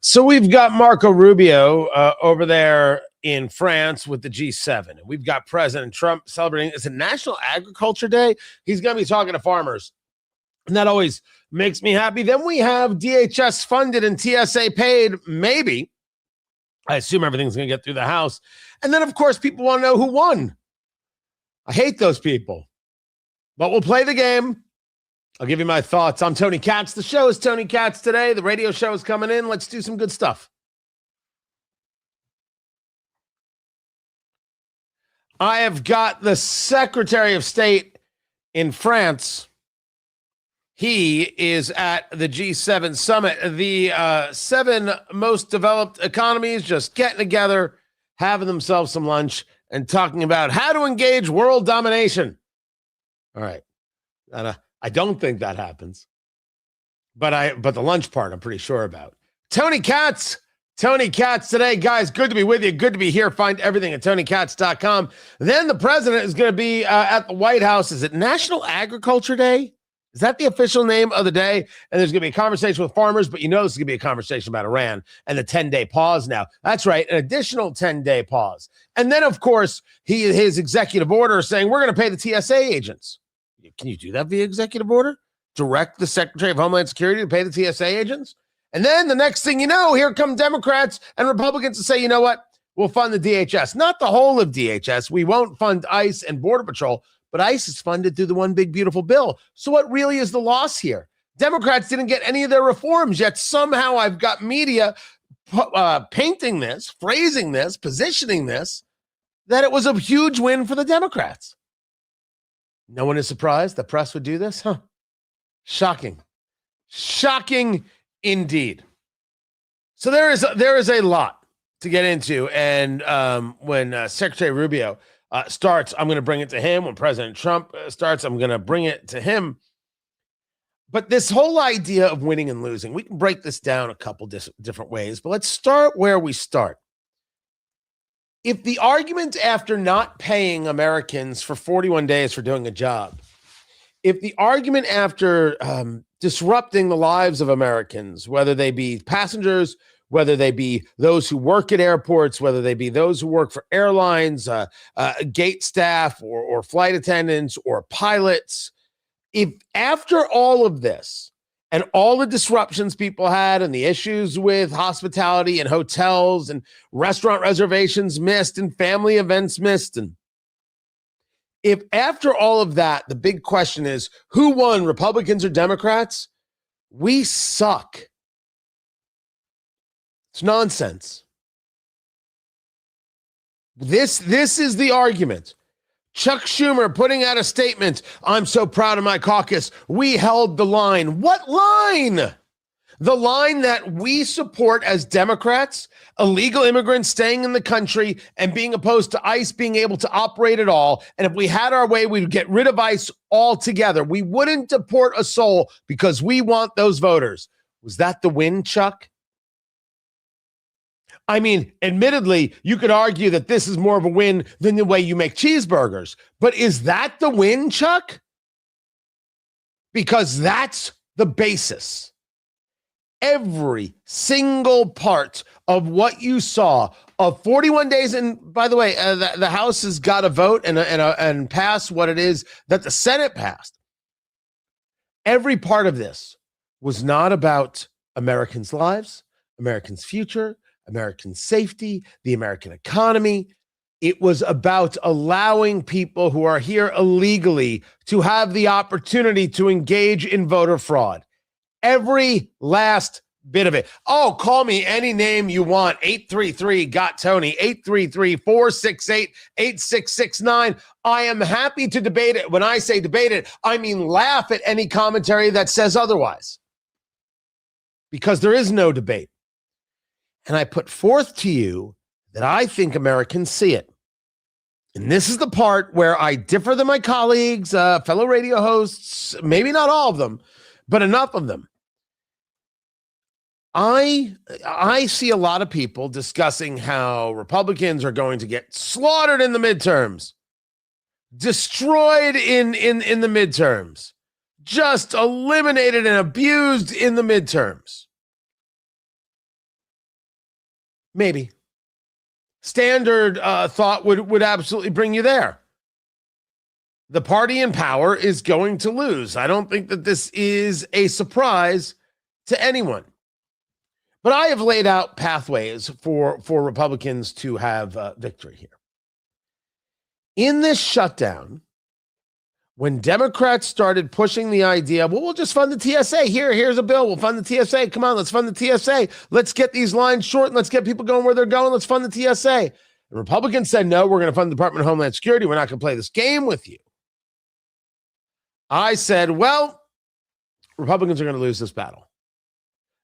So we've got Marco Rubio over there in France with the G7. We've got President Trump celebrating. It's a National Agriculture Day. He's going to be talking to farmers, and that always makes me happy. Then we have DHS funded and TSA paid, maybe. I assume everything's going to get through the House. And then, of course, people want to know who won. I hate those people, but we'll play the game. I'll give you my thoughts. I'm Tony Katz. The show is Tony Katz today. The radio show is coming in. Let's do some good stuff. I have got the Secretary of State in France. He is at the G7 summit. The seven most developed economies just getting together, having themselves some lunch, and talking about how to engage world domination. All right. I don't think that happens, but the lunch part I'm pretty sure about. Tony Katz today, guys. Good to be with you. Good to be here. Find everything at TonyKatz.com. Then the president is going to be at the White House. Is it National Agriculture Day? Is that the official name of the day? And there's going to be a conversation with farmers, but you know this is going to be a conversation about Iran and the 10-day pause now. That's right, an additional 10-day pause. And then, of course, his executive order saying we're going to pay the TSA agents. Can you do that via executive order? Direct the Secretary of Homeland Security to pay the TSA agents? And then the next thing you know, here come Democrats and Republicans to say, you know what? We'll fund the DHS. Not the whole of DHS. We won't fund ICE and Border Patrol, but ICE is funded through the one big beautiful bill. So what really is the loss here? Democrats didn't get any of their reforms, yet somehow I've got media painting this, phrasing this, positioning this, that it was a huge win for the Democrats. No one is surprised the press would do this? Huh. Shocking. Shocking indeed. So there is a lot to get into. And when Secretary Rubio starts, I'm going to bring it to him. When President Trump starts, I'm going to bring it to him. But this whole idea of winning and losing, we can break this down a couple different ways. But let's start where we start. If the argument after not paying Americans for 41 days for doing a job, if the argument after disrupting the lives of Americans, whether they be passengers, whether they be those who work at airports, whether they be those who work for airlines, gate staff or flight attendants or pilots, if after all of this, and all the disruptions people had and the issues with hospitality and hotels and restaurant reservations missed and family events missed. And if after all of that, the big question is who won, Republicans or Democrats? We suck. It's nonsense. This is the argument. Chuck Schumer putting out a statement. I'm so proud of my caucus. We held the line. What line? The line that we support as Democrats, illegal immigrants staying in the country and being opposed to ICE being able to operate at all. And if we had our way, we would get rid of ICE altogether. We wouldn't deport a soul because we want those voters. Was that the win, Chuck? I mean, admittedly, you could argue that this is more of a win than the way you make cheeseburgers. But is that the win, Chuck? Because that's the basis. Every single part of what you saw of 41 days, and by the way, the House has got to vote and pass what it is that the Senate passed. Every part of this was not about Americans' lives, Americans' future, American safety, the American economy. It was about allowing people who are here illegally to have the opportunity to engage in voter fraud. Every last bit of it. Oh, call me any name you want. 833-GOT-TONY, 833-468-8669. I am happy to debate it. When I say debate it, I mean laugh at any commentary that says otherwise. Because there is no debate. And I put forth to you that I think Americans see it. And this is the part where I differ than my colleagues, fellow radio hosts, maybe not all of them, but enough of them. I see a lot of people discussing how Republicans are going to get slaughtered in the midterms, destroyed in the midterms, just eliminated and abused in the midterms. Maybe. Standard thought would absolutely bring you there. The party in power is going to lose. I don't think that this is a surprise to anyone. But I have laid out pathways for Republicans to have victory here. In this shutdown, when Democrats started pushing the idea, well, we'll just fund the TSA. Here's a bill. We'll fund the TSA. Come on, let's fund the TSA. Let's get these lines short and let's get people going where they're going. Let's fund the TSA. The Republicans said, no, we're going to fund the Department of Homeland Security. We're not going to play this game with you. I said, well, Republicans are going to lose this battle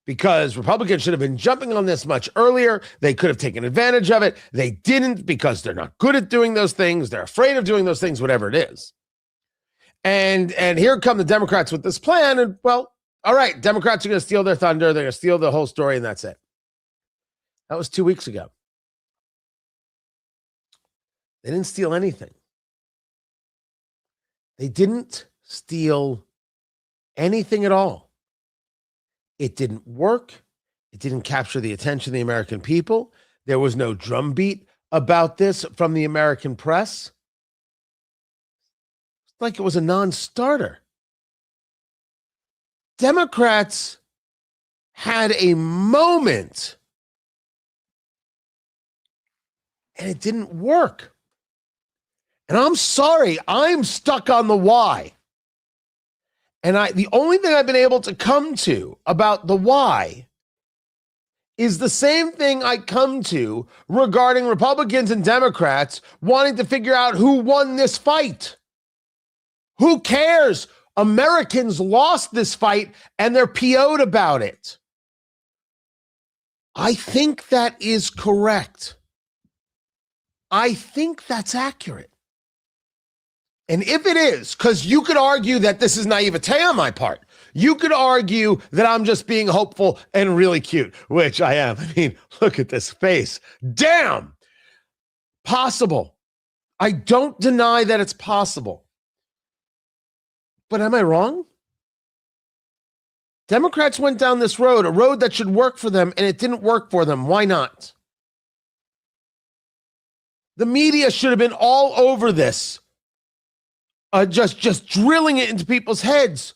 because Republicans should have been jumping on this much earlier. They could have taken advantage of it. They didn't because they're not good at doing those things. They're afraid of doing those things, whatever it is. And here come the Democrats with this plan. And, well, all right, Democrats are going to steal their thunder. They're going to steal the whole story, and that's it. That was 2 weeks ago. They didn't steal anything. They didn't steal anything at all. It didn't work. It didn't capture the attention of the American people. There was no drumbeat about this from the American press. Like it was a non-starter. Democrats had a moment and it didn't work. And I'm sorry, I'm stuck on the why. And the only thing I've been able to come to about the why is the same thing I come to regarding Republicans and Democrats wanting to figure out who won this fight. Who cares? Americans lost this fight and they're PO'd about it. I think that is correct. I think that's accurate. And if it is, because you could argue that this is naivete on my part. You could argue that I'm just being hopeful and really cute, which I am. I mean, look at this face. Damn! Possible. I don't deny that it's possible. But am I wrong? Democrats went down this road, a road that should work for them, and it didn't work for them. Why not? The media should have been all over this, just drilling it into people's heads.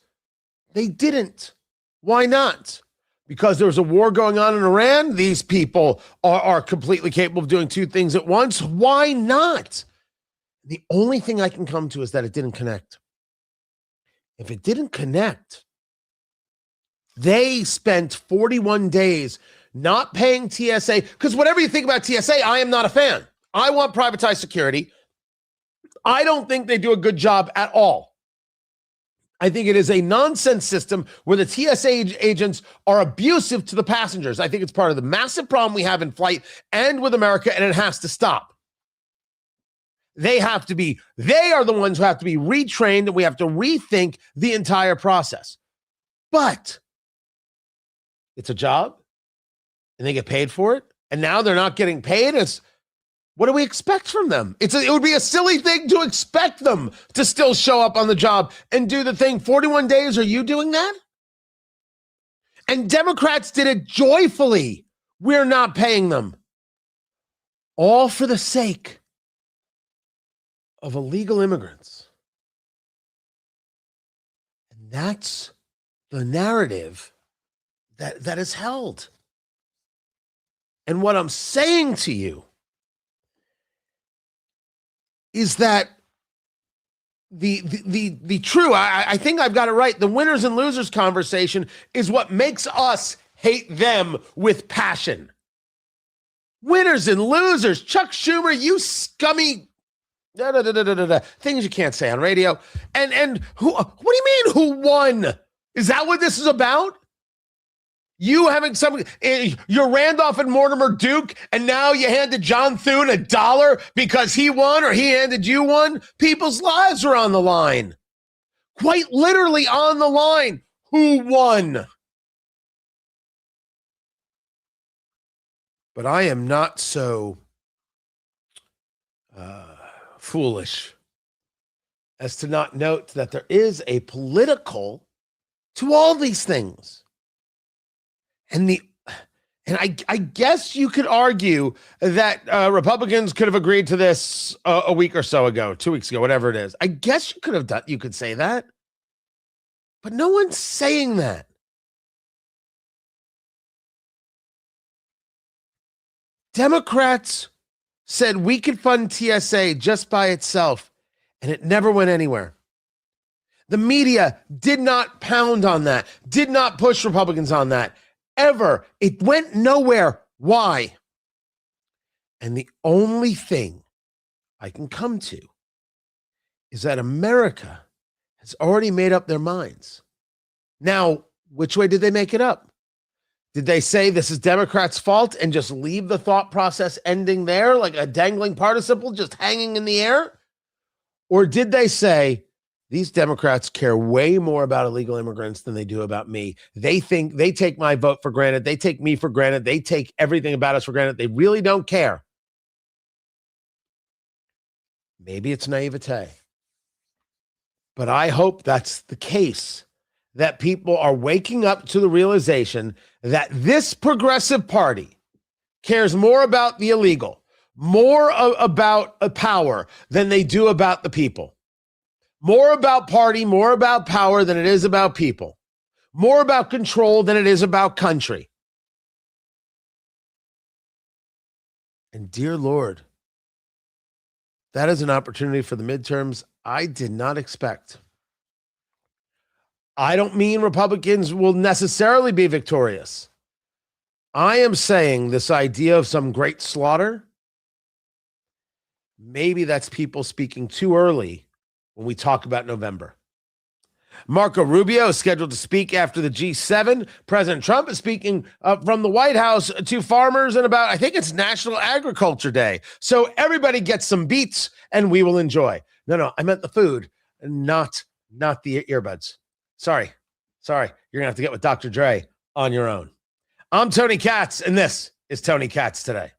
They didn't. Why not? Because there was a war going on in Iran. These people are completely capable of doing two things at once. Why not? The only thing I can come to is that it didn't connect. If it didn't connect, they spent 41 days not paying TSA, because whatever you think about TSA, I am not a fan. I want privatized security. I don't think they do a good job at all. I think it is a nonsense system where the TSA agents are abusive to the passengers. I think it's part of the massive problem we have in flight and with America, and it has to stop. They are the ones who have to be retrained, and we have to rethink the entire process. But it's a job, and they get paid for it, and now they're not getting paid. What do we expect from them? It would be a silly thing to expect them to still show up on the job and do the thing. 41 days, are you doing that? And Democrats did it joyfully. We're not paying them. All for the sake of illegal immigrants. And that's the narrative that is held. And what I'm saying to you is that the true, I think I've got it right, the winners and losers conversation is what makes us hate them with passion. Winners and losers, Chuck Schumer, you scummy things you can't say on radio. And who? What do you mean? Who won? Is that what this is about? You having you're Randolph and Mortimer Duke, and now you handed John Thune $1 because he won, or he handed you one. People's lives are on the line, quite literally on the line. Who won? But I am not so foolish as to not note that there is a political to all these things. And And I guess you could argue that Republicans could have agreed to this a week or so ago, 2 weeks ago, whatever it is. I guess you could have done. You could say that, but no one's saying that. Democrats said we could fund TSA just by itself, and it never went anywhere. The media did not pound on that, did not push Republicans on that ever. It went nowhere. Why? And the only thing I can come to is that America has already made up their minds. Now, which way did they make it up? Did they say this is Democrats' fault and just leave the thought process ending there like a dangling participle just hanging in the air? Or did they say these Democrats care way more about illegal immigrants than they do about me? They think they take my vote for granted. They take me for granted. They take everything about us for granted. They really don't care. Maybe it's naivete. But I hope that's the case, that people are waking up to the realization that this progressive party cares more about the illegal, more about power than they do about the people. More about party, more about power than it is about people. More about control than it is about country. And dear Lord, that is an opportunity for the midterms I did not expect. I don't mean Republicans will necessarily be victorious. I am saying this idea of some great slaughter, maybe that's people speaking too early when we talk about November. Marco Rubio is scheduled to speak after the G7. President Trump is speaking from the White House to farmers and about, I think it's National Agriculture Day. So everybody gets some beets and we will enjoy. No, I meant the food, not the earbuds. Sorry. You're going to have to get with Dr. Dre on your own. I'm Tony Katz, and this is Tony Katz Today.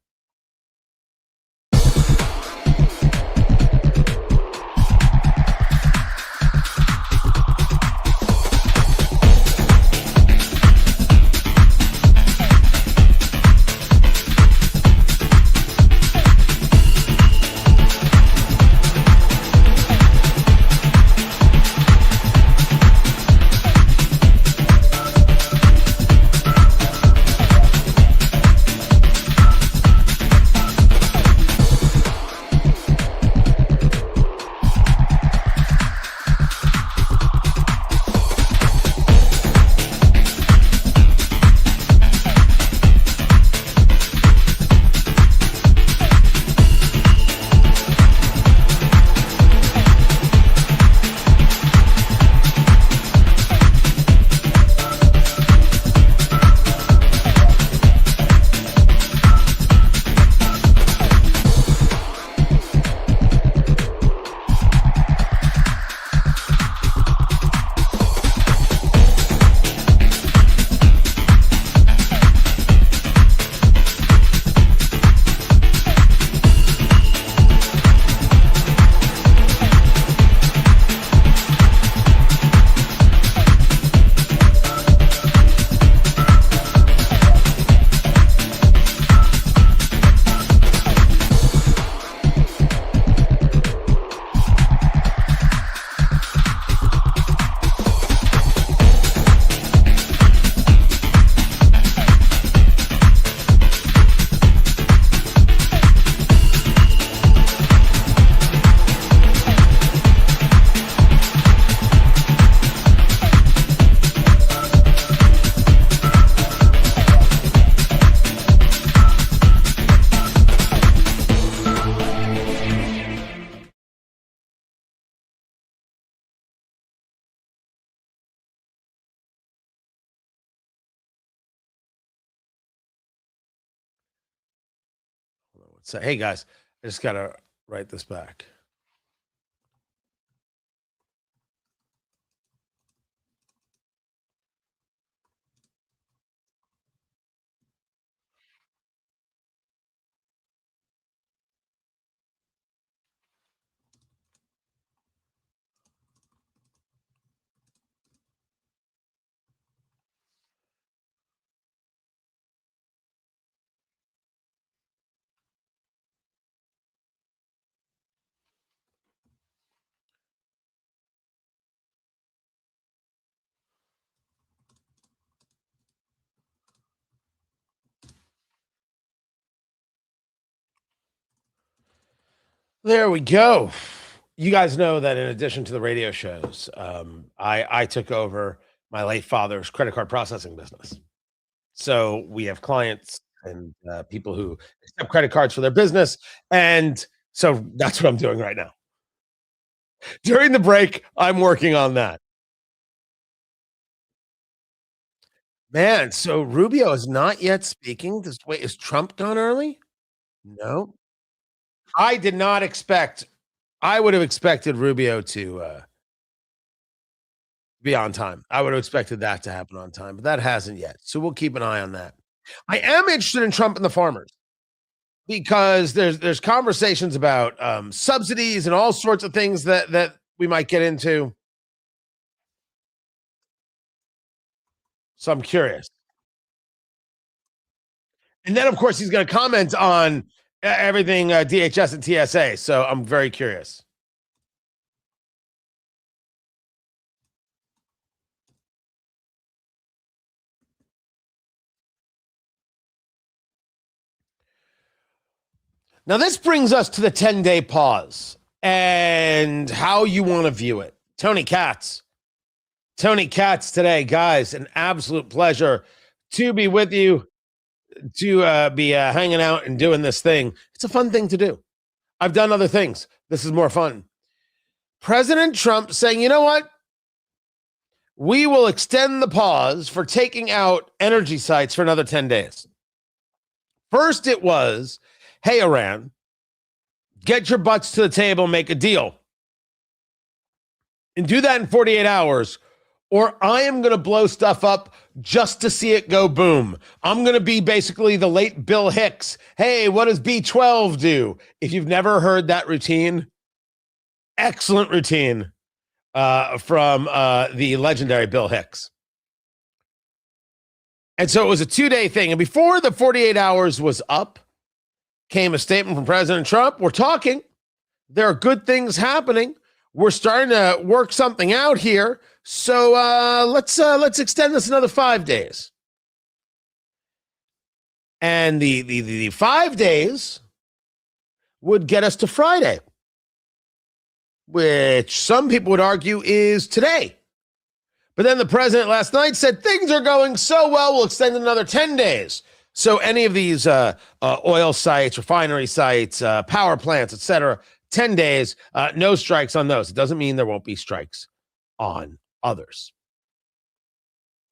So, hey guys, I just got to write this back. There we go. You guys know that in addition to the radio shows, I took over my late father's credit card processing business. So we have clients and people who accept credit cards for their business, and so that's what I'm doing right now. During the break, I'm working on that. Man, so Rubio is not yet speaking. Wait, is Trump gone early? No. I did not expect I would have expected Rubio to be on time. I would have expected that to happen on time, but that hasn't yet. So we'll keep an eye on that. I am interested in Trump and the farmers because there's conversations about subsidies and all sorts of things that we might get into. So I'm curious. And then of course he's going to comment on everything DHS and TSA. So I'm very curious. Now, this brings us to the 10-day pause and how you want to view it. Tony Katz. Tony Katz today, guys, an absolute pleasure to be with you, to be hanging out and doing this thing. It's a fun thing to do. I've done other things. This is more fun. President Trump saying, you know what? We will extend the pause for taking out energy sites for another 10 days. First, it was, hey, Iran, get your butts to the table, make a deal. And do that in 48 hours, or I am going to blow stuff up just to see it go boom. I'm going to be basically the late Bill Hicks. Hey, what does B12 do? If you've never heard that routine, excellent routine from the legendary Bill Hicks. And so it was a 2-day thing. And before the 48 hours was up, came a statement from President Trump. We're talking. There are good things happening. We're starting to work something out here. So let's extend this another 5 days. And the 5 days would get us to Friday, which some people would argue is today. But then the president last night said things are going so well, we'll extend another 10 days. So any of these oil sites, refinery sites, power plants, etc., 10 days, no strikes on those. It doesn't mean there won't be strikes on others,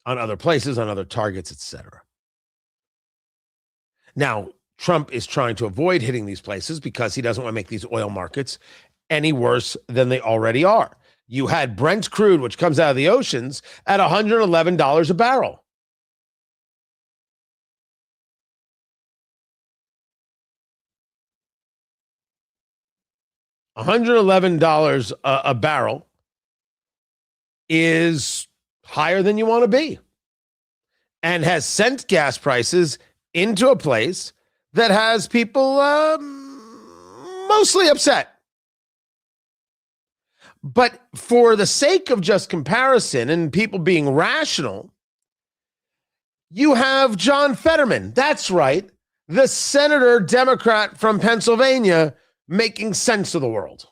on other places, on other targets, etc. Now, Trump is trying to avoid hitting these places because he doesn't want to make these oil markets any worse than they already are. You had Brent crude, which comes out of the oceans, at $111 a barrel. $111 a barrel is higher than you want to be and has sent gas prices into a place that has people mostly upset. But for the sake of just comparison and people being rational, you have John Fetterman. That's right. The senator Democrat from Pennsylvania making sense of the world.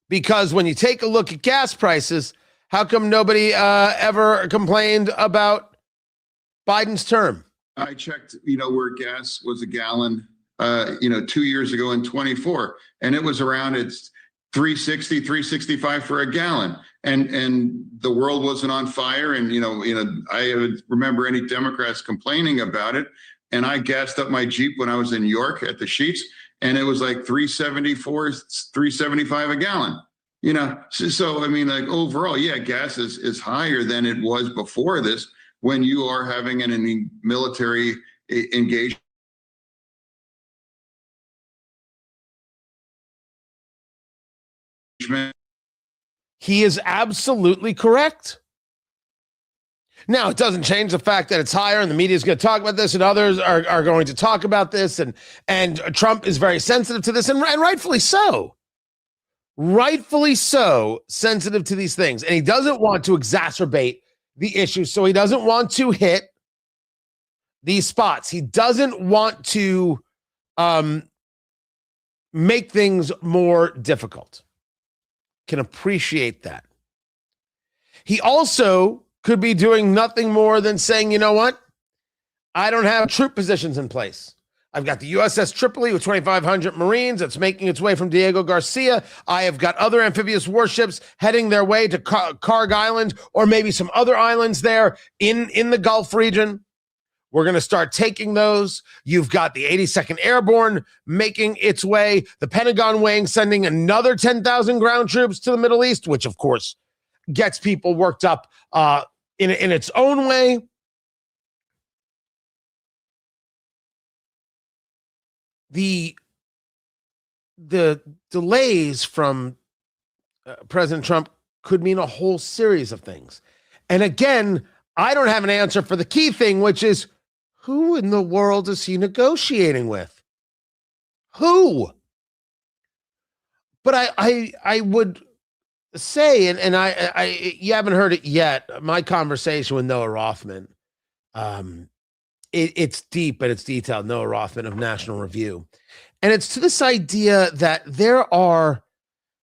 Because when you take a look at gas prices, how come nobody ever complained about Biden's term? I checked, where gas was a gallon, 2 years ago in 24, and it was around it's 360, 365 for a gallon. And the world wasn't on fire. And, I remember any Democrats complaining about it. And I gassed up my Jeep when I was in New York at the Sheets, and it was like 374, 375 a gallon. So I mean, like overall, yeah, gas is higher than it was before this when you are having an military engagement. He is absolutely correct. Now, it doesn't change the fact that it's higher and the media is going to talk about this and others are going to talk about this. And Trump is very sensitive to this and rightfully so. Rightfully so sensitive to these things. And he doesn't want to exacerbate the issue. So he doesn't want to hit these spots. He doesn't want to make things more difficult. Can appreciate that. He also could be doing nothing more than saying, you know what? I don't have troop positions in place. I've got the USS Tripoli with 2,500 Marines that's making its way from Diego Garcia. I have got other amphibious warships heading their way to Karg Island or maybe some other islands there in the Gulf region. We're going to start taking those. You've got the 82nd Airborne making its way. The Pentagon weighing sending another 10,000 ground troops to the Middle East, which, of course, gets people worked up in its own way. The delays from President Trump could mean a whole series of things. And again, I don't have an answer for the key thing, which is who in the world is he negotiating with? Who? But I would say, and I you haven't heard it yet, my conversation with Noah Rothman, it's deep and it's detailed. Noah Rothman of National Review. And it's to this idea that there are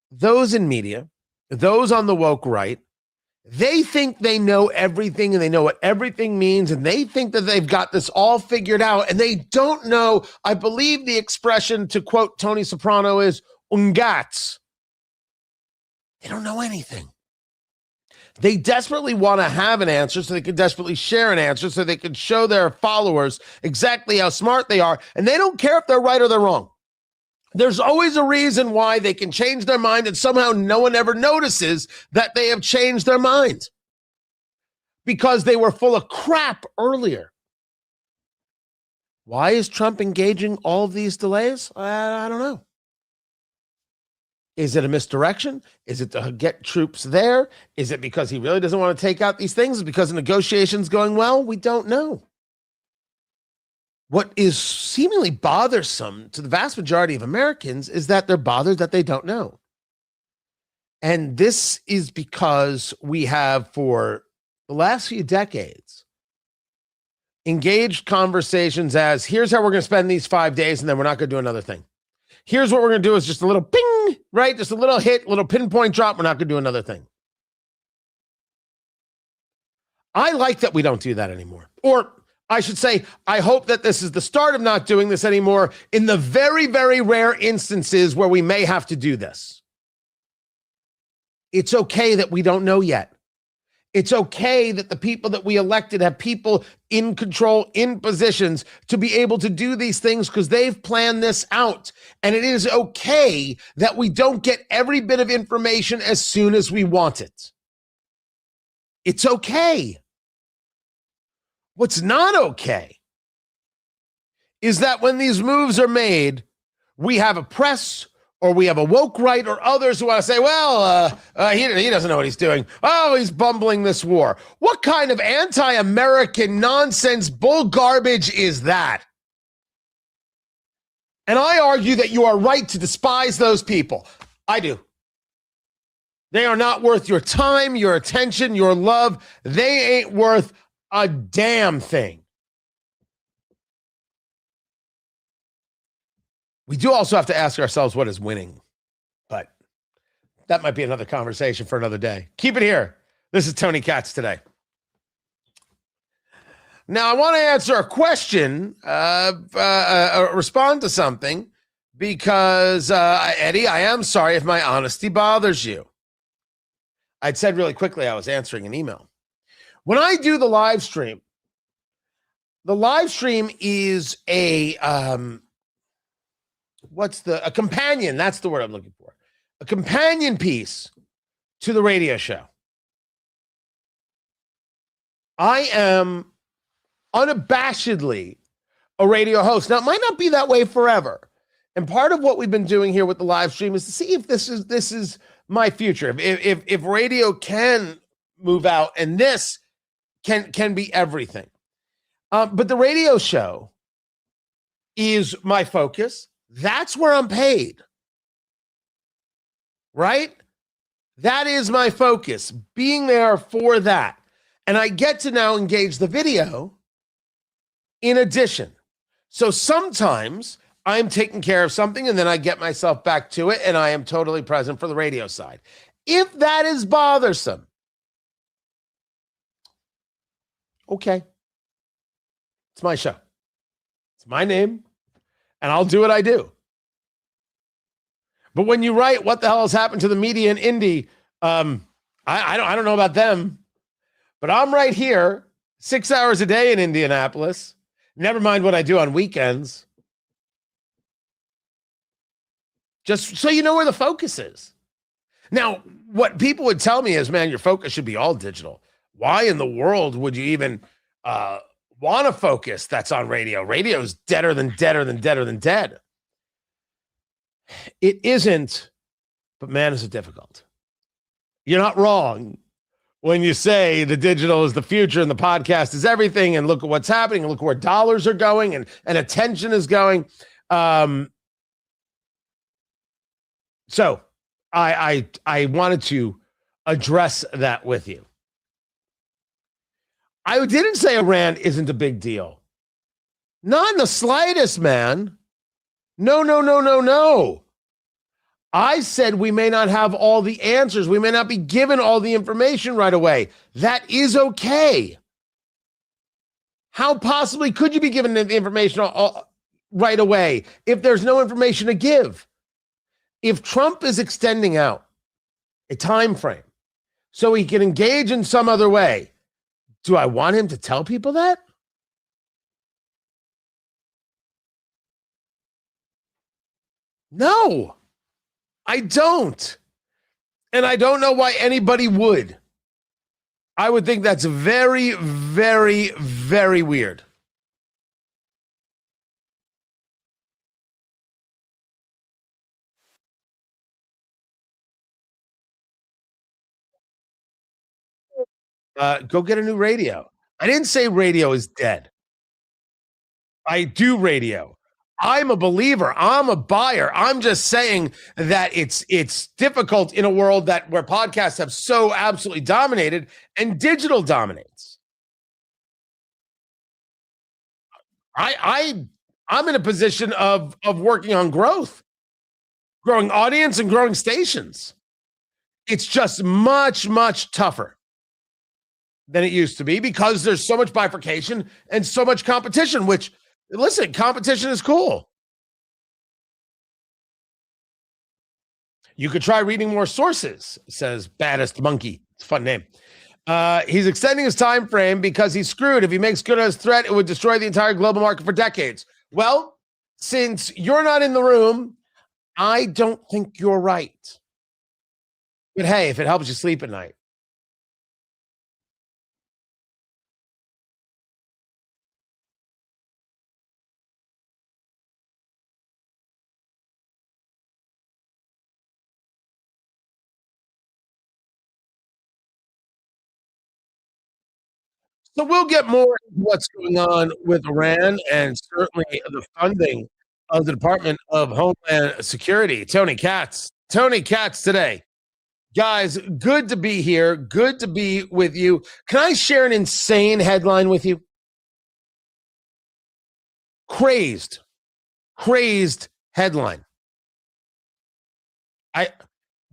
those in media, those on the woke right, they think they know everything and they know what everything means. And they think that they've got this all figured out. And they don't know, I believe the expression, to quote Tony Soprano, is ungats. They don't know anything. They desperately want to have an answer so they can desperately share an answer so they can show their followers exactly how smart they are. And they don't care if they're right or they're wrong. There's always a reason why they can change their mind, and somehow no one ever notices that they have changed their mind because they were full of crap earlier. Why is Trump engaging all of these delays? I don't know. Is it a misdirection? Is it to get troops there? Is it because he really doesn't want to take out these things? Is it because the negotiation's going well? We don't know. What is seemingly bothersome to the vast majority of Americans is that they're bothered that they don't know. And this is because we have, for the last few decades, engaged conversations as, here's how we're going to spend these 5 days, and then we're not going to do another thing. Here's what we're going to do is just a little ping, right? Just a little hit, little pinpoint drop. We're not going to do another thing. I like that we don't do that anymore. Or I should say, I hope that this is the start of not doing this anymore in the very, very rare instances where we may have to do this. It's okay that we don't know yet. It's okay that the people that we elected have people in control, in positions to be able to do these things because they've planned this out. And it is okay that we don't get every bit of information as soon as we want it. It's okay. What's not okay is that when these moves are made, we have a press or we have a woke right or others who want to say, well, he doesn't know what he's doing. Oh, he's bumbling this war. What kind of anti-American nonsense bull garbage is that? And I argue that you are right to despise those people. I do. They are not worth your time, your attention, your love. They ain't worth a damn thing. We do also have to ask ourselves what is winning, but that might be another conversation for another day. Keep it here. This is Tony Katz today. Now, I want to answer a question, respond to something, because, Eddie, I am sorry if my honesty bothers you. I'd said really quickly I was answering an email. When I do the live stream is a companion, that's the word I'm looking for. A companion piece to the radio show. I am unabashedly a radio host. Now, it might not be that way forever. And part of what we've been doing here with the live stream is to see if this is my future. If radio can move out and this can be everything. But the radio show is my focus. That's where I'm paid. Right? That is my focus, being there for that. And I get to now engage the video in addition. So sometimes I'm taking care of something and then I get myself back to it and I am totally present for the radio side. If that is bothersome, okay, it's my show. It's my name and I'll do what I do. But when you write what the hell has happened to the media in Indy, I don't know about them, but I'm right here 6 hours a day in Indianapolis. Never mind what I do on weekends. Just so you know where the focus is. Now, what people would tell me is, man, your focus should be all digital. Why in the world would you even want to focus that's on radio? Radio's deader than dead. It isn't, but man, is it difficult. You're not wrong when you say the digital is the future and the podcast is everything, and look at what's happening, and look where dollars are going and attention is going. So I wanted to address that with you. I didn't say Iran isn't a big deal. Not in the slightest, man. No. I said we may not have all the answers. We may not be given all the information right away. That is okay. How possibly could you be given the information right away if there's no information to give? If Trump is extending out a time frame so he can engage in some other way, do I want him to tell people that? No, I don't. And I don't know why anybody would. I would think that's very, very, very weird. Go get a new radio. I didn't say radio is dead. I do radio. I'm a believer. I'm a buyer. I'm just saying that it's difficult in a world where podcasts have so absolutely dominated and digital dominates. I'm in a position of working on growth, growing audience and growing stations. It's just much, much tougher than it used to be because there's so much bifurcation and so much competition, which, listen, competition is cool. You could try reading more sources, says Baddest Monkey. It's a fun name. He's extending his time frame because he's screwed. If he makes good on his threat, it would destroy the entire global market for decades. Well, since you're not in the room, I don't think you're right. But hey, if it helps you sleep at night. So we'll get more into what's going on with Iran and certainly the funding of the Department of Homeland Security. Tony Katz today. Guys, good to be here. Good to be with you. Can I share an insane headline with you? Crazed headline.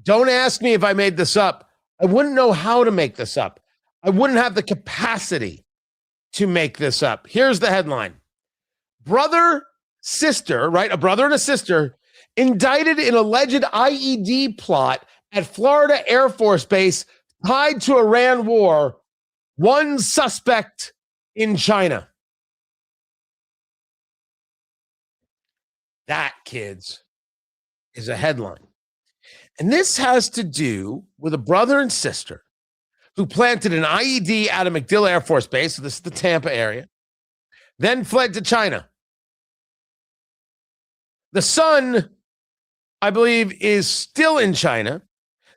Don't ask me if I made this up. I wouldn't know how to make this up. I wouldn't have the capacity to make this up. Here's the headline. Brother, sister, right? A brother and a sister indicted in alleged IED plot at Florida Air Force Base tied to Iran war. One suspect in China. That, kids, is a headline. And this has to do with a brother and sister who planted an IED out of MacDill Air Force Base, so this is the Tampa area, then fled to China. The son, I believe, is still in China.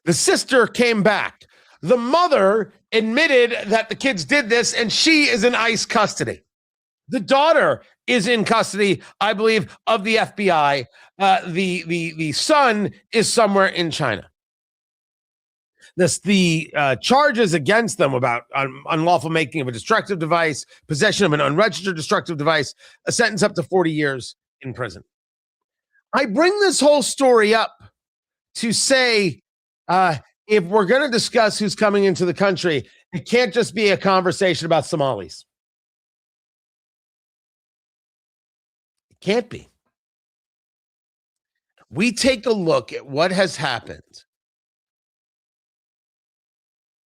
The sister came back. The mother admitted that the kids did this, and she is in ICE custody. The daughter is in custody, I believe, of the FBI. The son is somewhere in China. The charges against them about unlawful making of a destructive device, possession of an unregistered destructive device, a sentence up to 40 years in prison. I bring this whole story up to say, if we're going to discuss who's coming into the country, it can't just be a conversation about Somalis. It can't be. We take a look at what has happened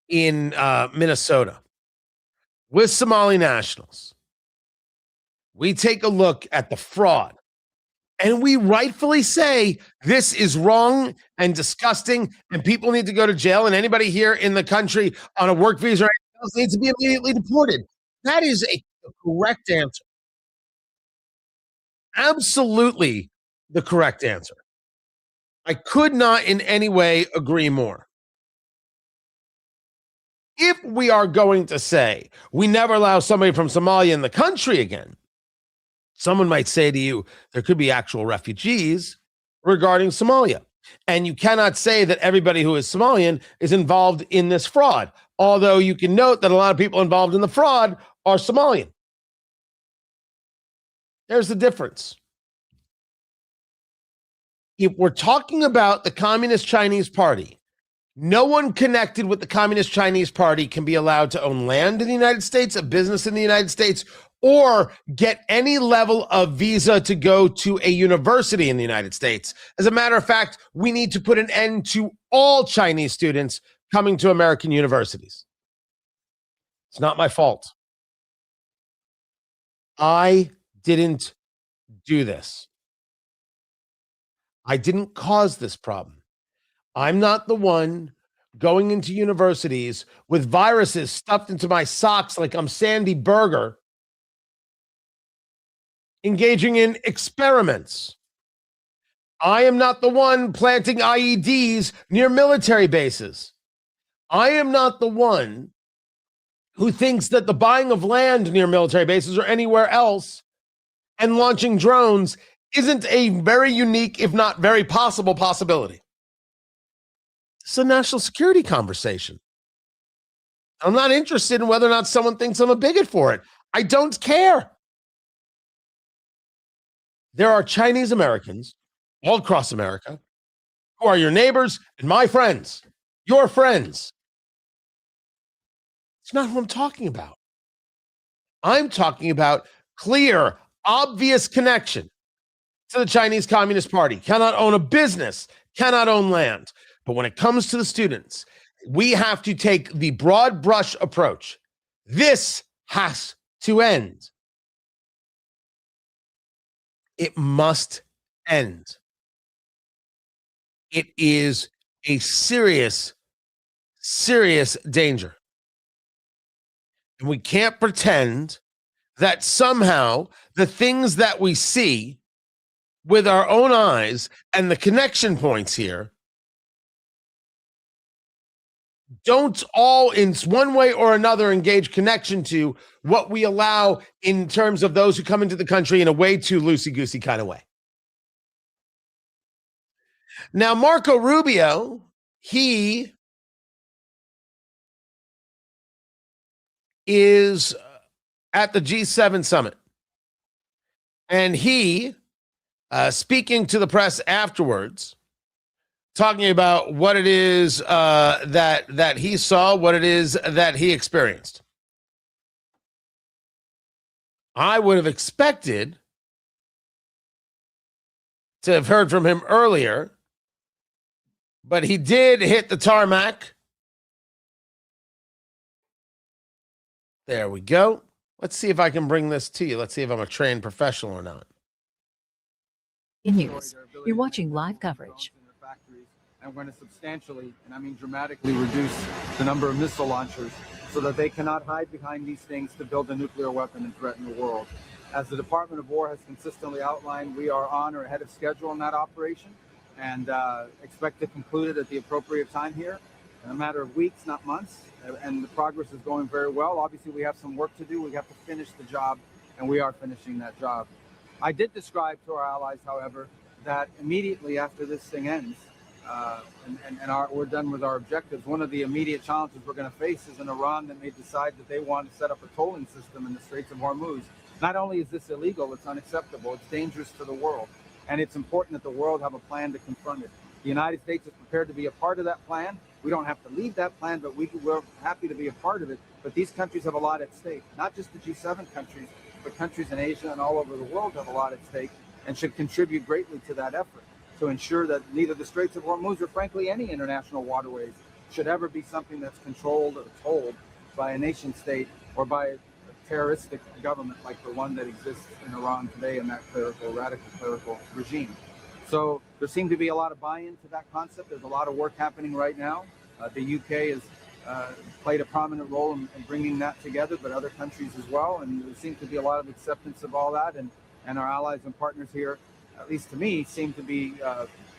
in Minnesota with Somali nationals. We take a look at the fraud, and we rightfully say this is wrong and disgusting, and people need to go to jail, and anybody here in the country on a work visa or anything else needs to be immediately deported. That is a correct answer. Absolutely the correct answer. I could not in any way agree more. If we are going to say we never allow somebody from Somalia in the country again, someone might say to you, there could be actual refugees regarding Somalia. And you cannot say that everybody who is Somalian is involved in this fraud, although you can note that a lot of people involved in the fraud are Somalian. There's the difference. If we're talking about the Communist Chinese Party, no one connected with the Communist Chinese Party can be allowed to own land in the United States, a business in the United States, or get any level of visa to go to a university in the United States. As a matter of fact, we need to put an end to all Chinese students coming to American universities. It's not my fault. I didn't do this. I didn't cause this problem. I'm not the one going into universities with viruses stuffed into my socks like I'm Sandy Berger, engaging in experiments. I am not the one planting IEDs near military bases. I am not the one who thinks that the buying of land near military bases or anywhere else and launching drones isn't a very unique, if not very possible possibility. It's a national security conversation. I'm not interested in whether or not someone thinks I'm a bigot for it. I don't care. There are Chinese Americans all across America who are your neighbors and my friends, your friends. It's not who I'm talking about. I'm talking about clear, obvious connection to the Chinese Communist Party. Cannot own a business, cannot own land. But when it comes to the students, we have to take the broad brush approach. This has to end. It must end. It is a serious, serious danger. And we can't pretend that somehow the things that we see with our own eyes and the connection points here don't all in one way or another engage connection to what we allow in terms of those who come into the country in a way too loosey-goosey kind of way. Now, Marco Rubio, he is at the G7 summit, and he, speaking to the press afterwards, talking about what it is that he saw, what it is that he experienced. I would have expected to have heard from him earlier, but he did hit the tarmac. There we go. Let's see if I can bring this to you. Let's see if I'm a trained professional or not. News. You're watching live coverage. And we're going to substantially, and I mean dramatically, reduce the number of missile launchers so that they cannot hide behind these things to build a nuclear weapon and threaten the world. As the Department of War has consistently outlined, we are on or ahead of schedule in that operation and expect to conclude it at the appropriate time here in a matter of weeks, not months. And the progress is going very well. Obviously, we have some work to do. We have to finish the job, and we are finishing that job. I did describe to our allies, however, that immediately after this thing ends, we're done with our objectives, one of the immediate challenges we're going to face is an Iran that may decide that they want to set up a tolling system in the Straits of Hormuz. Not only is this illegal, it's unacceptable, it's dangerous to the world. And it's important that the world have a plan to confront it. The United States is prepared to be a part of that plan. We don't have to lead that plan, but we're happy to be a part of it. But these countries have a lot at stake, not just the G7 countries, but countries in Asia and all over the world have a lot at stake and should contribute greatly to that effort to ensure that neither the Straits of Hormuz or frankly any international waterways should ever be something that's controlled or told by a nation state or by a terroristic government like the one that exists in Iran today in that radical clerical regime. So there seems to be a lot of buy-in to that concept. There's a lot of work happening right now. The UK has played a prominent role in bringing that together, but other countries as well. And there seems to be a lot of acceptance of all that. And our allies and partners here, at least to me, seem to be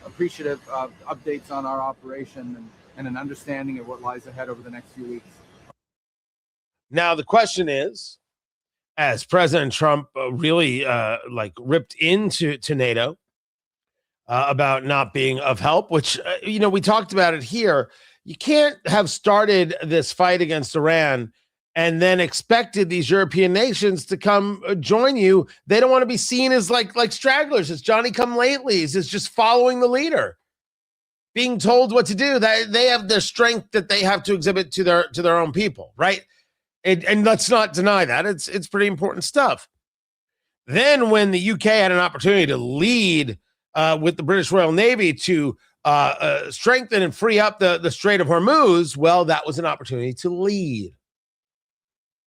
appreciative of updates on our operation and an understanding of what lies ahead over the next few weeks. Now, the question is, as President Trump really ripped into NATO about not being of help, which, we talked about it here. You can't have started this fight against Iran and then expected these European nations to come join you. They don't want to be seen as like stragglers, as Johnny-come-latelys, as just following the leader, being told what to do. That they have their strength that they have to exhibit to their own people, right? And let's not deny that. It's pretty important stuff. Then when the UK had an opportunity to lead with the British Royal Navy to strengthen and free up the Strait of Hormuz, well, that was an opportunity to lead.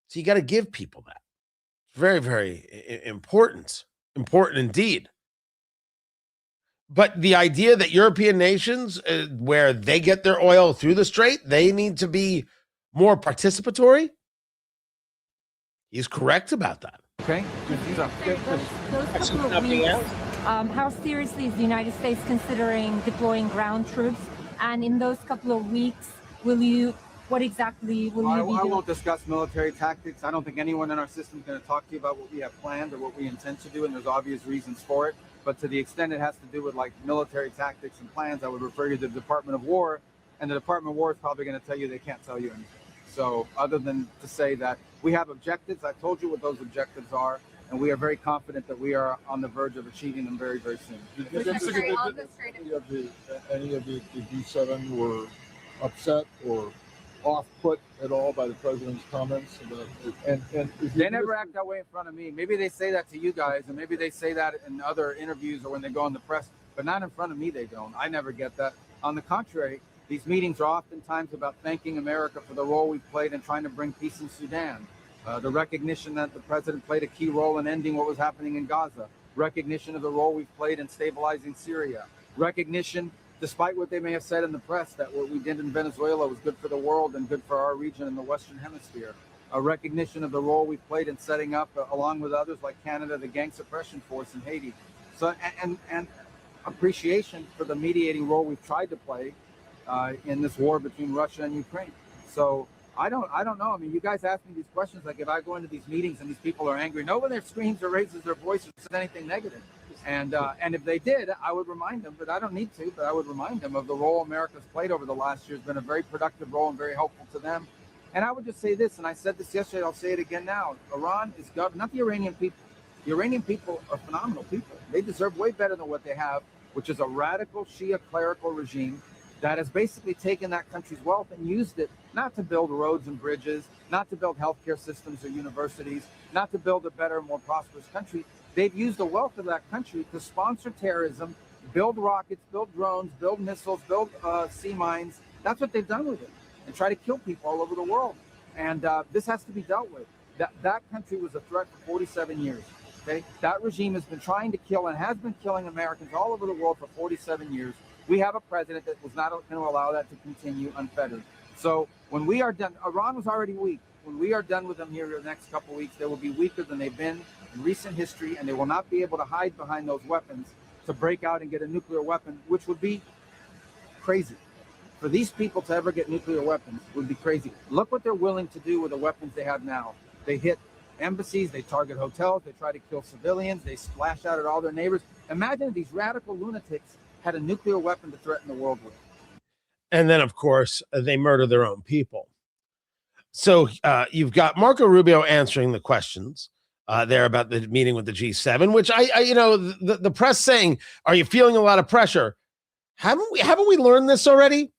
So you got to give people that. Very, very important indeed. But the idea that European nations, where they get their oil through the strait, they need to be more participatory. He's correct about that. Okay. Those couple of weeks, how seriously is the United States considering deploying ground troops? And in those couple of weeks, what exactly will you be doing? I won't discuss military tactics. I don't think anyone in our system is going to talk to you about what we have planned or what we intend to do, and there's obvious reasons for it. But to the extent it has to do with military tactics and plans, I would refer you to the Department of War, and the Department of War is probably going to tell you they can't tell you anything. So other than to say that we have objectives, I told you what those objectives are, and we are very confident that we are on the verge of achieving them very, very soon. Any of the G7 were upset or off-put at all by the president's comments? And they never act that way in front of me. Maybe they say that to you guys, and maybe they say that in other interviews or when they go on the press, but not in front of me. They don't. I never get that. On the contrary, these meetings are oftentimes about thanking America for the role we've played in trying to bring peace in Sudan. The recognition that the president played a key role in ending what was happening in Gaza. Recognition of the role we've played in stabilizing Syria. Recognition, despite what they may have said in the press, that what we did in Venezuela was good for the world and good for our region in the Western Hemisphere. A recognition of the role we've played in setting up, along with others like Canada, the gang suppression force in Haiti. So, and appreciation for the mediating role we've tried to play in this war between Russia and Ukraine. So I don't know. I mean, you guys ask me these questions, like if I go into these meetings and these people are angry, no one there screams or raises their voice or says anything negative. And if they did, I would remind them, but I don't need to, but I would remind them of the role America's played over the last year. Has been a very productive role and very helpful to them. And I would just say this, and I said this yesterday, I'll say it again now. Iran is governed, not the Iranian people. The Iranian people are phenomenal people. They deserve way better than what they have, which is a radical Shia clerical regime that has basically taken that country's wealth and used it not to build roads and bridges, not to build healthcare systems or universities, not to build a better, more prosperous country. They've used the wealth of that country to sponsor terrorism, build rockets, build drones, build missiles, build sea mines. That's what they've done with it, and try to kill people all over the world. And this has to be dealt with. That country was a threat for 47 years. Okay, that regime has been trying to kill and has been killing Americans all over the world for 47 years. We have a president that was not going to allow that to continue unfettered. So when we are done, Iran was already weak. When we are done with them here in the next couple of weeks, they will be weaker than they've been in recent history, and they will not be able to hide behind those weapons to break out and get a nuclear weapon, which would be crazy. For these people to ever get nuclear weapons would be crazy. Look what they're willing to do with the weapons they have now. They hit embassies, they target hotels, they try to kill civilians, they splash out at all their neighbors. Imagine if these radical lunatics had a nuclear weapon to threaten the world with. And then, of course, they murder their own people. So you've got Marco Rubio answering the questions there about the meeting with the G7, which the press saying, are you feeling a lot of pressure? Haven't we learned this already?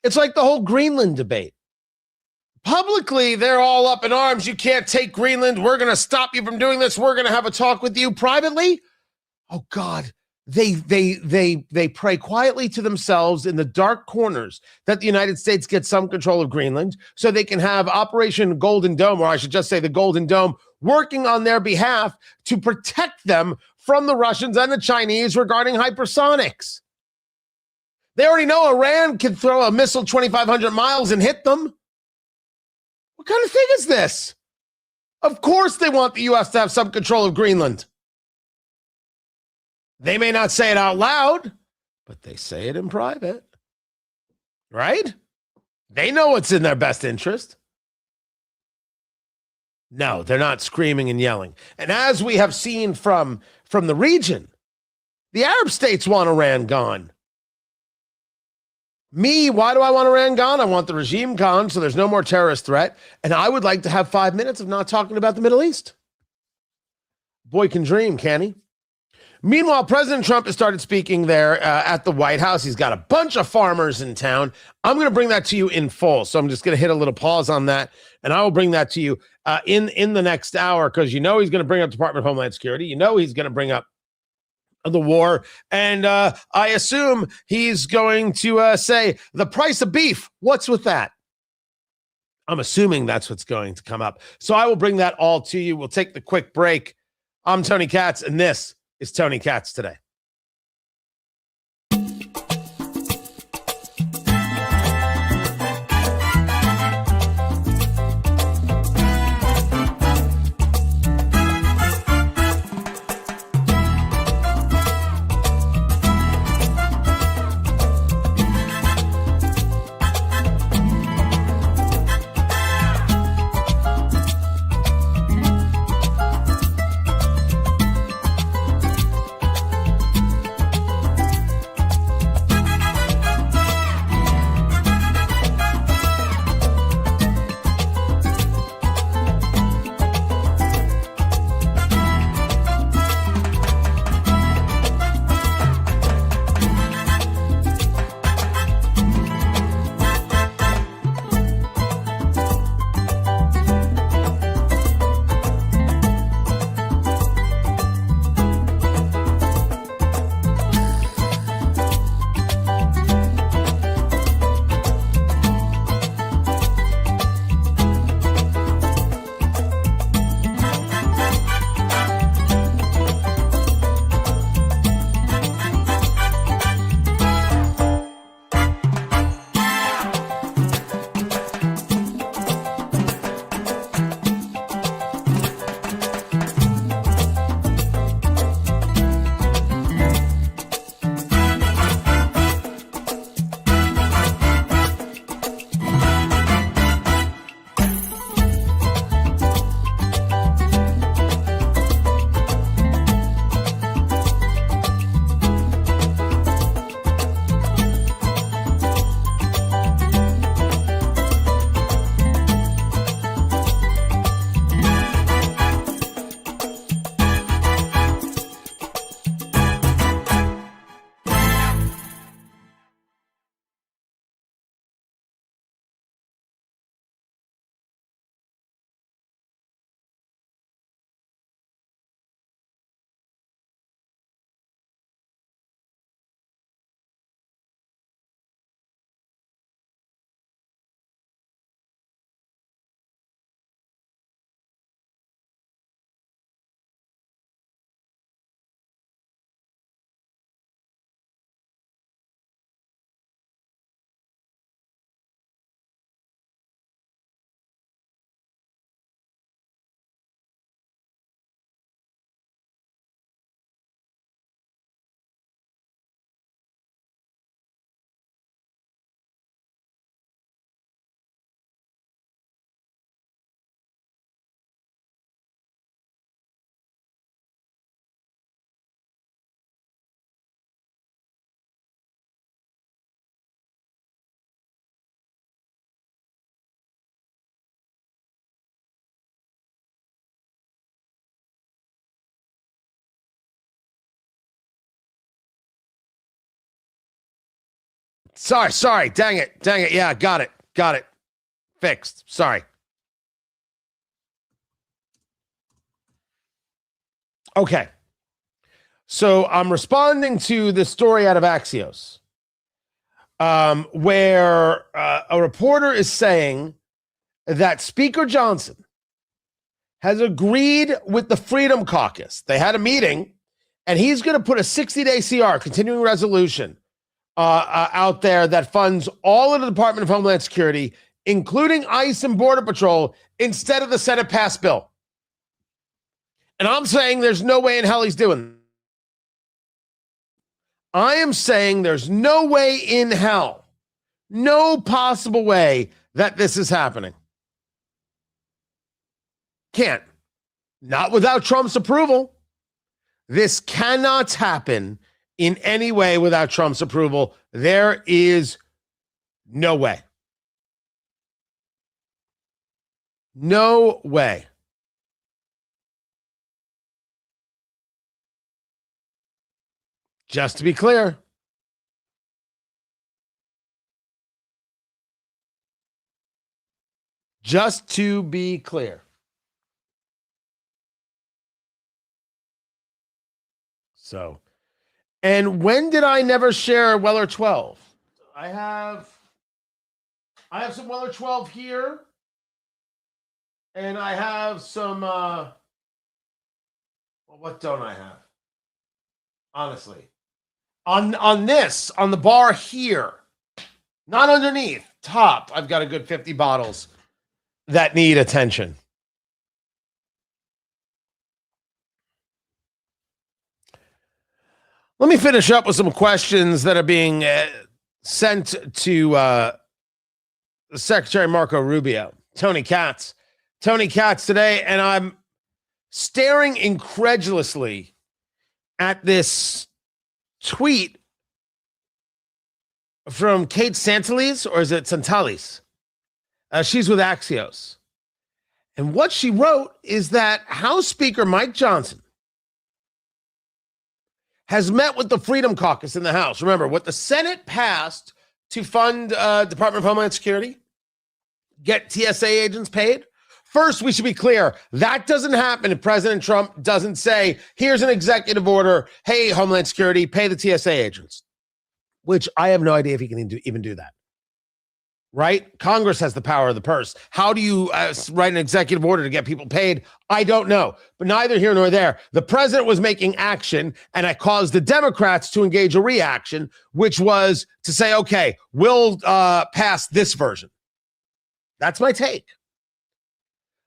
It's like the whole Greenland debate. Publicly, they're all up in arms. You can't take Greenland. We're going to stop you from doing this. We're going to have a talk with you privately. Oh God, they pray quietly to themselves in the dark corners that the United States gets some control of Greenland so they can have Operation Golden Dome, or I should just say the Golden Dome, working on their behalf to protect them from the Russians and the Chinese regarding hypersonics. They already know Iran can throw a missile 2,500 miles and hit them. What kind of thing is this? Of course they want the U.S. to have some control of Greenland. They may not say it out loud, but they say it in private. Right? They know what's in their best interest. No, they're not screaming and yelling. And as we have seen from the region, the Arab states want Iran gone. Me, why do I want Iran gone? I want the regime gone so there's no more terrorist threat. And I would like to have 5 minutes of not talking about the Middle East. Boy can dream, can he? Meanwhile, President Trump has started speaking there at the White House. He's got a bunch of farmers in town. I'm going to bring that to you in full. So I'm just going to hit a little pause on that. And I will bring that to you in the next hour, because you know he's going to bring up Department of Homeland Security. You know he's going to bring up the war. And I assume he's going to say the price of beef. What's with that? I'm assuming that's what's going to come up. So I will bring that all to you. We'll take the quick break. I'm Tony Katz, and this is Tony Katz Today. Sorry. Dang it. Yeah, got it. Fixed. Sorry. Okay. So I'm responding to the story out of Axios, where a reporter is saying that Speaker Johnson has agreed with the Freedom Caucus. They had a meeting, and he's going to put a 60-day CR, continuing resolution, out there that funds all of the Department of Homeland Security, including ICE and Border Patrol, instead of the Senate passed bill. And I'm saying there's no way in hell he's doing that. I am saying there's no way in hell, no possible way that this is happening. Can't. Not without Trump's approval. This cannot happen in any way without Trump's approval. There is no way. No way. Just to be clear. Just to be clear. So, and when did I never share Weller 12? I have some Weller 12 here. And I have some, well, what don't I have? Honestly. On this, on the bar here, not underneath, top, I've got a good 50 bottles that need attention. Let me finish up with some questions that are being sent to Secretary Marco Rubio, Tony Katz today, and I'm staring incredulously at this tweet from Kate Santalis, or is it Santalis? She's with Axios. And what she wrote is that House Speaker Mike Johnson has met with the Freedom Caucus in the House. Remember, what the Senate passed to fund Department of Homeland Security, get TSA agents paid. First, we should be clear, that doesn't happen if President Trump doesn't say, here's an executive order, hey, Homeland Security, pay the TSA agents, which I have no idea if he can even do that. Right? Congress has the power of the purse. How do you write an executive order to get people paid? I don't know. But neither here nor there. The president was making action, and it caused the Democrats to engage a reaction, which was to say, okay, we'll pass this version. That's my take.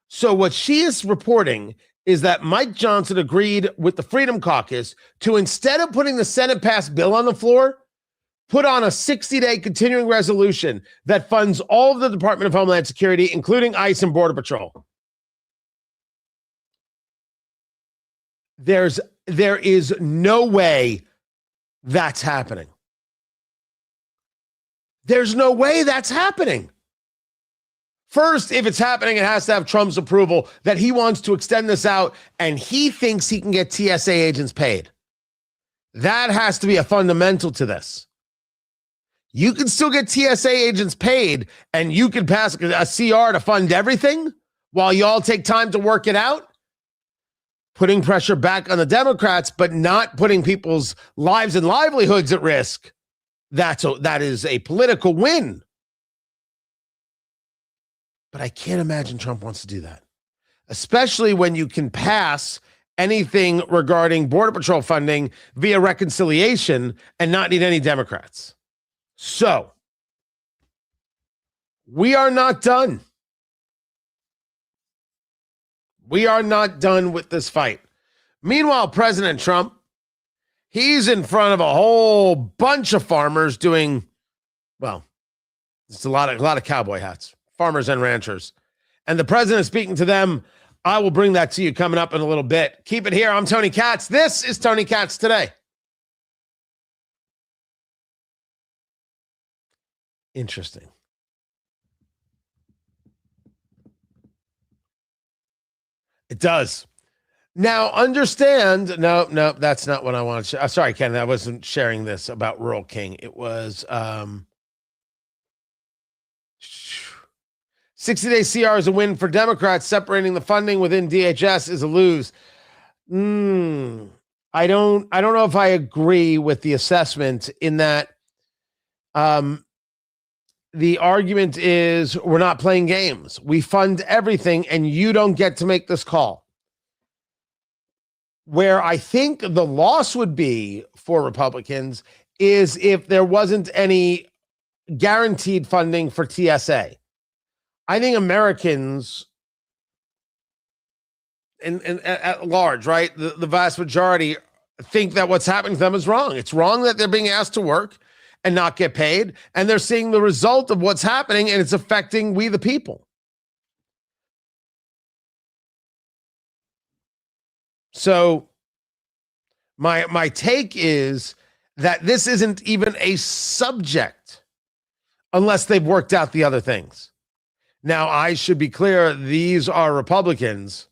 So what she is reporting is that Mike Johnson agreed with the Freedom Caucus to, instead of putting the Senate passed bill on the floor, put on a 60-day continuing resolution that funds all of the Department of Homeland Security, including ICE and Border Patrol. There is no way that's happening. There's no way that's happening. First, if it's happening, it has to have Trump's approval that he wants to extend this out and he thinks he can get TSA agents paid. That has to be a fundamental to this. You can still get TSA agents paid and you can pass a CR to fund everything while you all take time to work it out, putting pressure back on the Democrats, but not putting people's lives and livelihoods at risk. That is a political win. But I can't imagine Trump wants to do that, especially when you can pass anything regarding Border Patrol funding via reconciliation and not need any Democrats. So we are not done. We are not done with this fight. Meanwhile, President Trump, he's in front of a whole bunch of farmers doing, well, it's a lot of cowboy hats. Farmers and ranchers. And the president is speaking to them. I will bring that to you coming up in a little bit. Keep it here. I'm Tony Katz. This is Tony Katz Today. Interesting. It does. Now, understand, no, that's not what I want to share. Sorry, Ken, I wasn't sharing this about Rural King. It was 60-day CR is a win for Democrats. Separating the funding within DHS is a lose. I don't know if I agree with the assessment in that the argument is we're not playing games. We fund everything and you don't get to make this call. Where I think the loss would be for Republicans is if there wasn't any guaranteed funding for TSA. I think Americans at large, right, the vast majority think that what's happening to them is wrong. It's wrong that they're being asked to work and not get paid, and they're seeing the result of what's happening, and it's affecting we the people. So my take is that this isn't even a subject unless they've worked out the other things. Now, I should be clear, these are Republicans,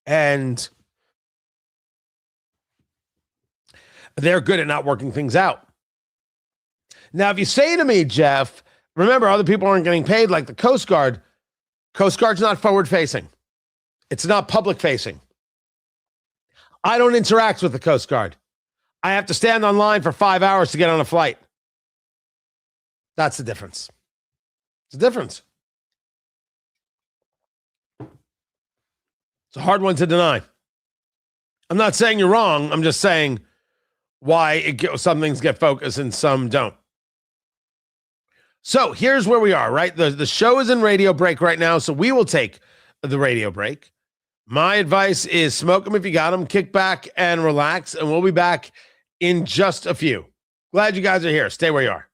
and they're good at not working things out. Now, if you say to me, Jeff, remember, other people aren't getting paid like the Coast Guard. Coast Guard's not forward-facing. It's not public-facing. I don't interact with the Coast Guard. I have to stand online for 5 hours to get on a flight. That's the difference. It's a difference. It's a hard one to deny. I'm not saying you're wrong. I'm just saying why some things get focused and some don't. So here's where we are, right? The show is in radio break right now, so we will take the radio break. My advice is smoke them if you got them, kick back and relax, and we'll be back in just a few. Glad you guys are here. Stay where you are.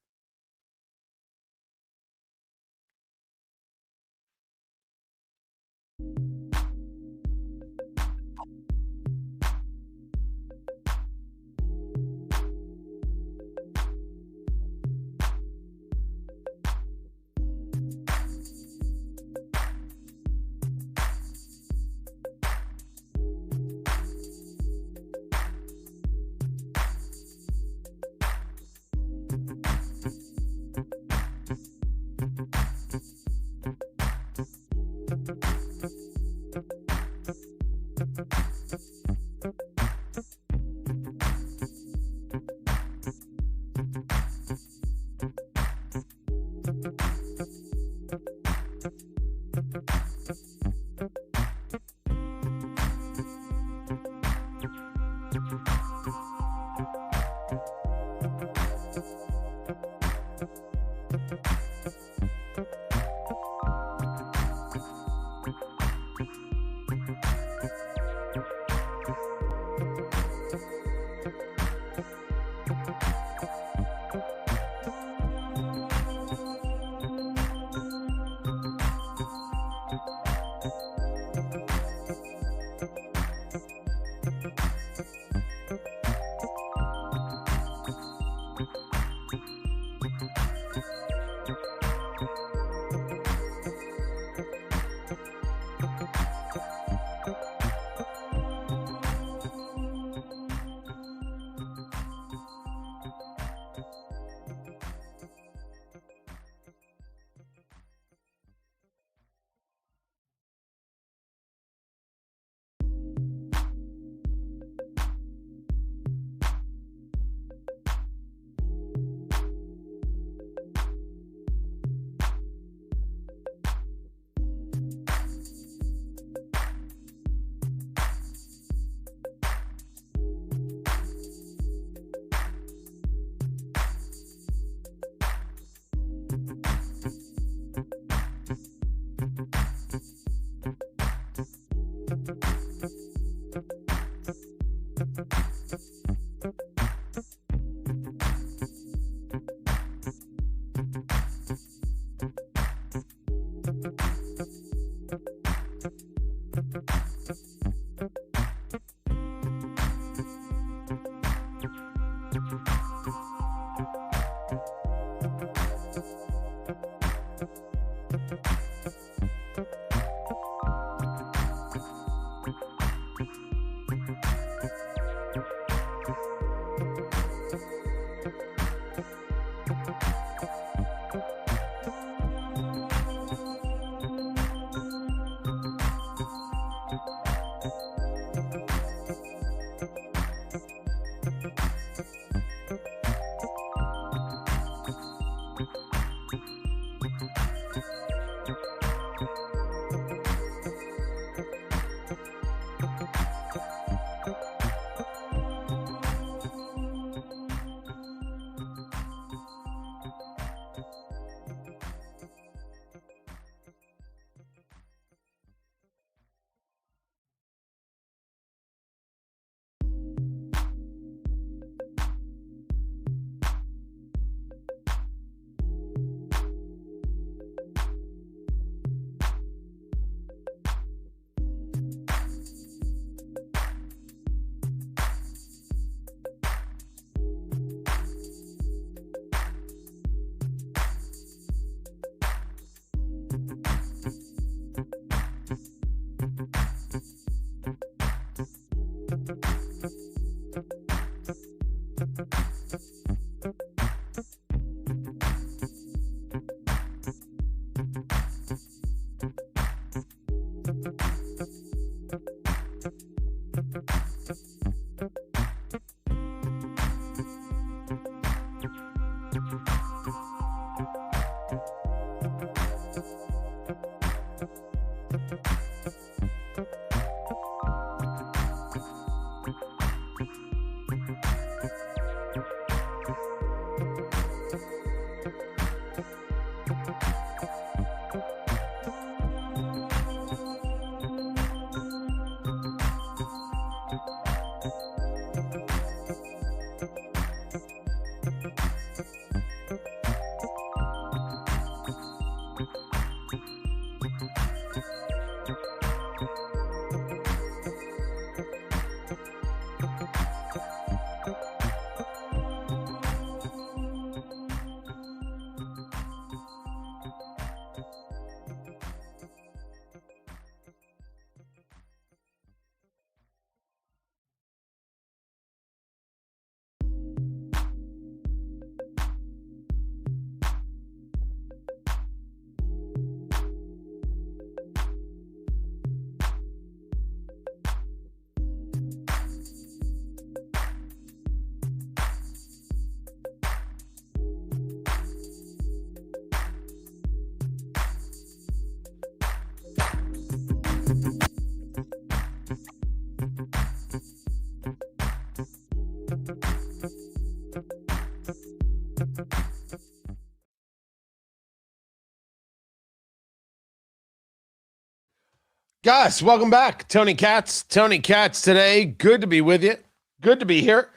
Guys, welcome back. Tony Katz today. Good to be with you. Good to be here.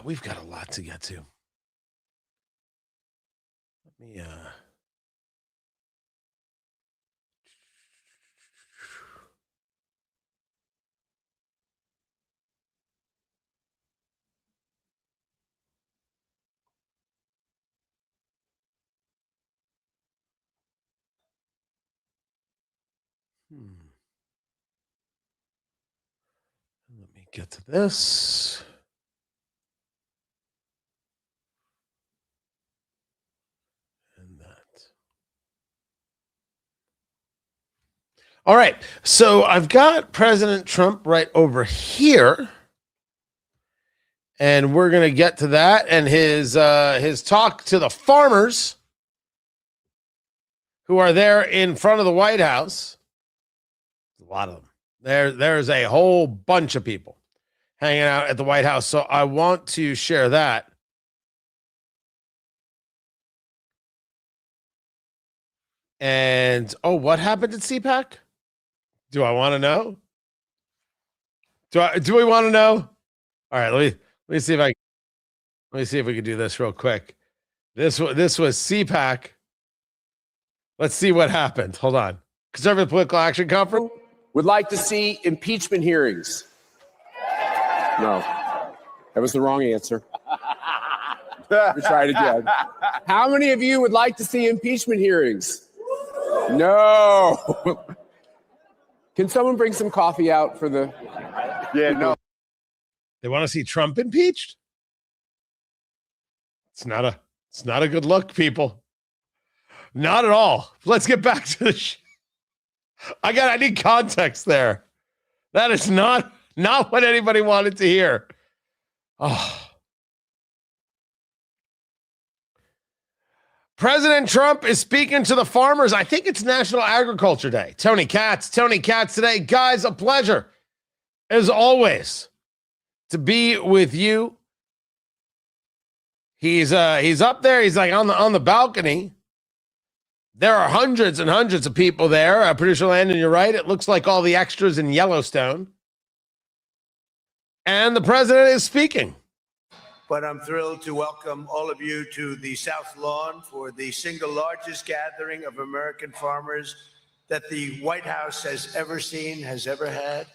We've got a lot to get to. Let me Let me get to this. And that. All right. So I've got President Trump right over here. And we're going to get to that and his talk to the farmers who are there in front of the White House. A lot of them. There's a whole bunch of people hanging out at the White House. So I want to share that. And what happened at CPAC? Do I want to know? Do we want to know? All right, let me see if we can do this real quick. This was CPAC. Let's see what happened. Hold on. Conservative Political Action Conference would like to see impeachment hearings. No, that was the wrong answer. Let me try it again. How many of you would like to see impeachment hearings? No. Can someone bring some coffee out for the... Yeah, no. They want to see Trump impeached? It's not a good look, people. Not at all. Let's get back to the I need context there. That is not what anybody wanted to hear. Oh. President Trump is speaking to the farmers. I think it's National Agriculture Day. Tony Katz today. Guys, a pleasure, as always, to be with you. He's up there. He's like on the balcony. There are hundreds and hundreds of people there. Producer Landon, you're right. It looks like all the extras in Yellowstone. And the president is speaking. But I'm thrilled to welcome all of you to the South Lawn for the single largest gathering of American farmers that the White House has ever seen, has ever had.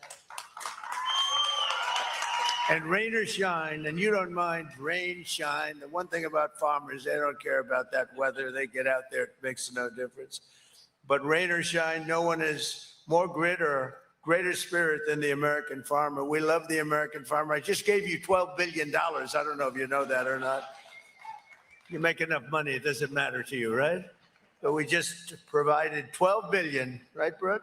And rain or shine, and you don't mind rain, shine. The one thing about farmers, they don't care about that weather. They get out there, it makes no difference. But rain or shine, no one has more grit or greater spirit than the American farmer. We love the American farmer. I just gave you $12 billion. I don't know if you know that or not. You make enough money, it doesn't matter to you, right? But we just provided $12 billion, right, Brooke,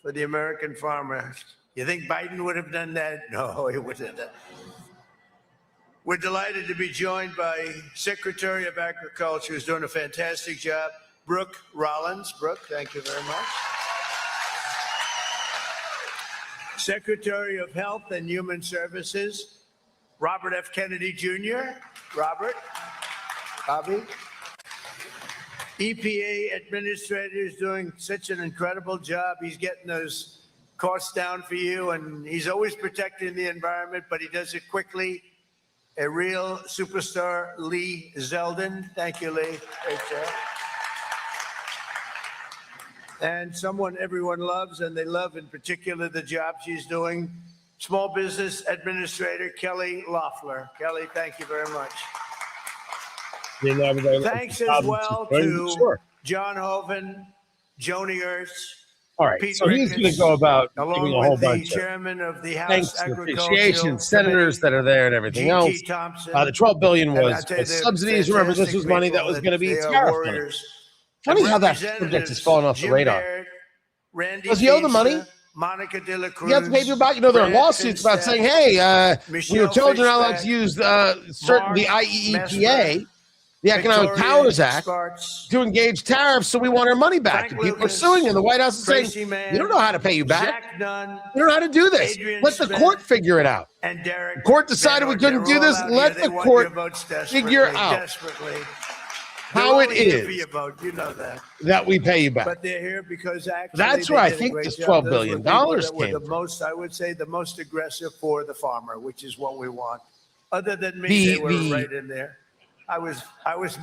for the American farmer. You think Biden would have done that? No, he wouldn't have done that. We're delighted to be joined by Secretary of Agriculture, who's doing a fantastic job, Brooke Rollins. Brooke, thank you very much. Secretary of Health and Human Services, Robert F. Kennedy Jr. Robert, Bobby. EPA Administrator is doing such an incredible job. He's getting those costs down for you, and he's always protecting the environment, but he does it quickly. A real superstar, Lee Zeldin. Thank you, Lee. Great job. And someone everyone loves, and they love in particular the job she's doing, Small Business Administrator Kelly Loeffler. Kelly, thank you very much. Thanks as well to John Hoeven, Joni Ertz. All right, Pete so he's going to go about giving a whole bunch of chairman of the House thanks and appreciation, Agricultural senators that are there and everything else. G.T. Thompson. The $12 billion And I'll was tell you, they're subsidies. Remember, this was money that was going to be they are tariff money. warriors. Funny how that Representatives subject has fallen off the Jim radar. Baird, Randy Does he owe the Feenstra, money? Monica De La Cruz, You have to pay people back. You know, there are Brad lawsuits about Finstad, saying, hey, we were Michelle told you're not allowed Fitzpatrick, to use certain the Mark IEEPA, Mesmer, the Economic Victoria Powers Act, Sparks, to engage tariffs, so we want our money back. Frank And people Lucas, are suing, and the White House is Tracy saying, Mann, we don't know how to pay you back. Jack Nunn, We don't know how to do this. Adrian Let the Smith, court figure it out. and Derek. The court decided we Bannon. couldn't do They're this. all out Let here. They the want court your votes figure out desperately. how They're it only here is for your vote. You know that. that we pay you back. But they're here because actually That's they where I did a think great this job. $12 Those billion were people that came were the from. most, I would say, the most aggressive for the farmer, which is what we want. Other than me, they were right in there. I was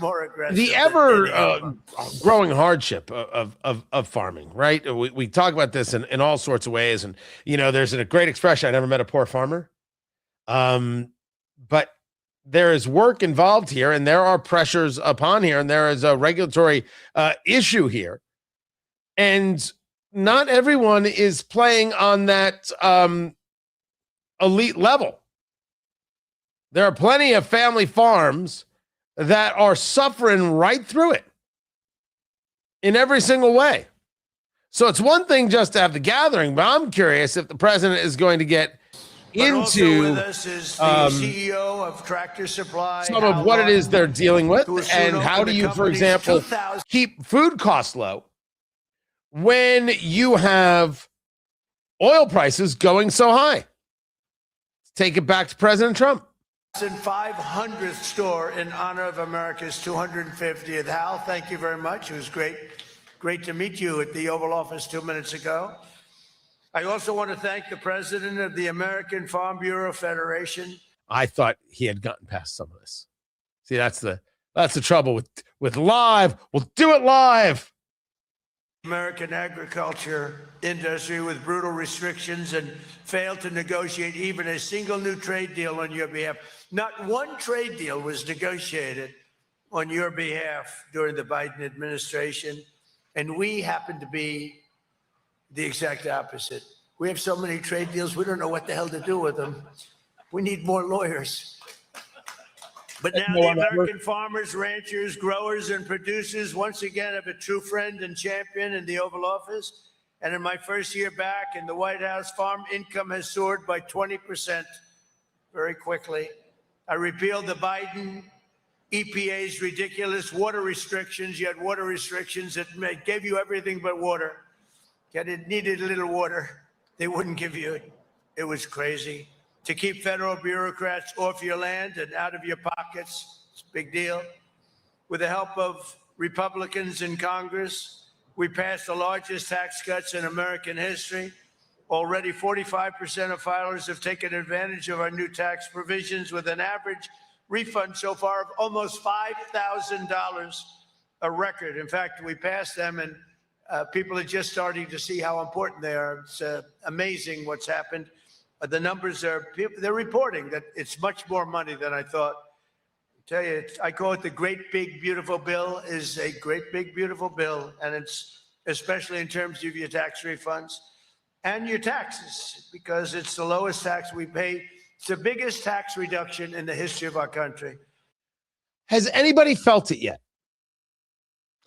more aggressive. The than ever any growing hardship of farming, right? We talk about this in all sorts of ways, and you know, there's a great expression: "I never met a poor farmer." But there is work involved here, and there are pressures upon here, and there is a regulatory issue here, and not everyone is playing on that elite level. There are plenty of family farms that are suffering right through it in every single way. So it's one thing just to have the gathering, but I'm curious if the president is going to get But also into with us is the CEO of Tractor Supply, some of what it is they're dealing with, who is soon and how open do the you, for company's example, 2,000 keep food costs low when you have oil prices going so high. Take it back to President Trump. 500th store in honor of America's 250th. Hal, thank you very much. It was great to meet you at the Oval Office 2 minutes ago. I also want to thank the president of the American Farm Bureau Federation. I thought he had gotten past some of this. See, that's the trouble with live. We'll do it live. American agriculture industry with brutal restrictions and failed to negotiate even a single new trade deal on your behalf. Not one trade deal was negotiated on your behalf during the Biden administration. And we happen to be the exact opposite. We have so many trade deals, we don't know what the hell to do with them. We need more lawyers. But now the American farmers, ranchers, growers, and producers once again have a true friend and champion in the Oval Office. And in my first year back in the White House, farm income has soared by 20% very quickly. I repealed the Biden EPA's ridiculous water restrictions. You had water restrictions that gave you everything but water. Yet it needed a little water. They wouldn't give you it. It was crazy. To keep federal bureaucrats off your land and out of your pockets, it's a big deal. With the help of Republicans in Congress, we passed the largest tax cuts in American history. Already 45% of filers have taken advantage of our new tax provisions, with an average refund so far of almost $5,000, a record. In fact, we passed them, and people are just starting to see how important they are. It's amazing what's happened. The numbers are, they're reporting that it's much more money than I thought. I tell you, I call it the great, big, beautiful bill. Is a great, big, beautiful bill. And it's especially in terms of your tax refunds and your taxes, because it's the lowest tax we pay. It's the biggest tax reduction in the history of our country. Has anybody felt it yet?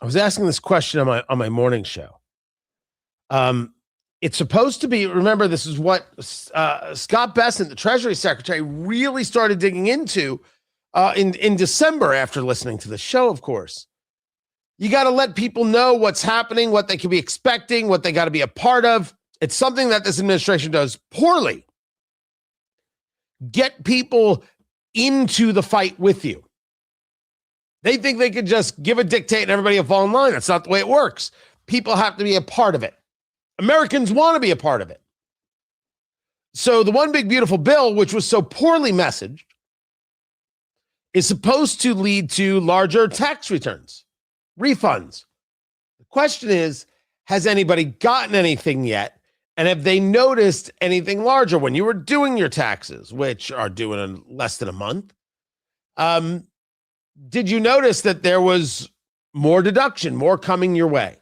I was asking this question on my morning show. It's supposed to be, remember, this is what Scott Bessent, the Treasury Secretary, really started digging into in December after listening to the show, of course. You got to let people know what's happening, what they can be expecting, what they got to be a part of. It's something that this administration does poorly. Get people into the fight with you. They think they could just give a dictate and everybody will fall in line. That's not the way it works. People have to be a part of it. Americans want to be a part of it. So the one big beautiful bill, which was so poorly messaged, is supposed to lead to larger tax returns, refunds. The question is, has anybody gotten anything yet? And have they noticed anything larger when you were doing your taxes, which are due in less than a month? Did you notice that there was more deduction, more coming your way?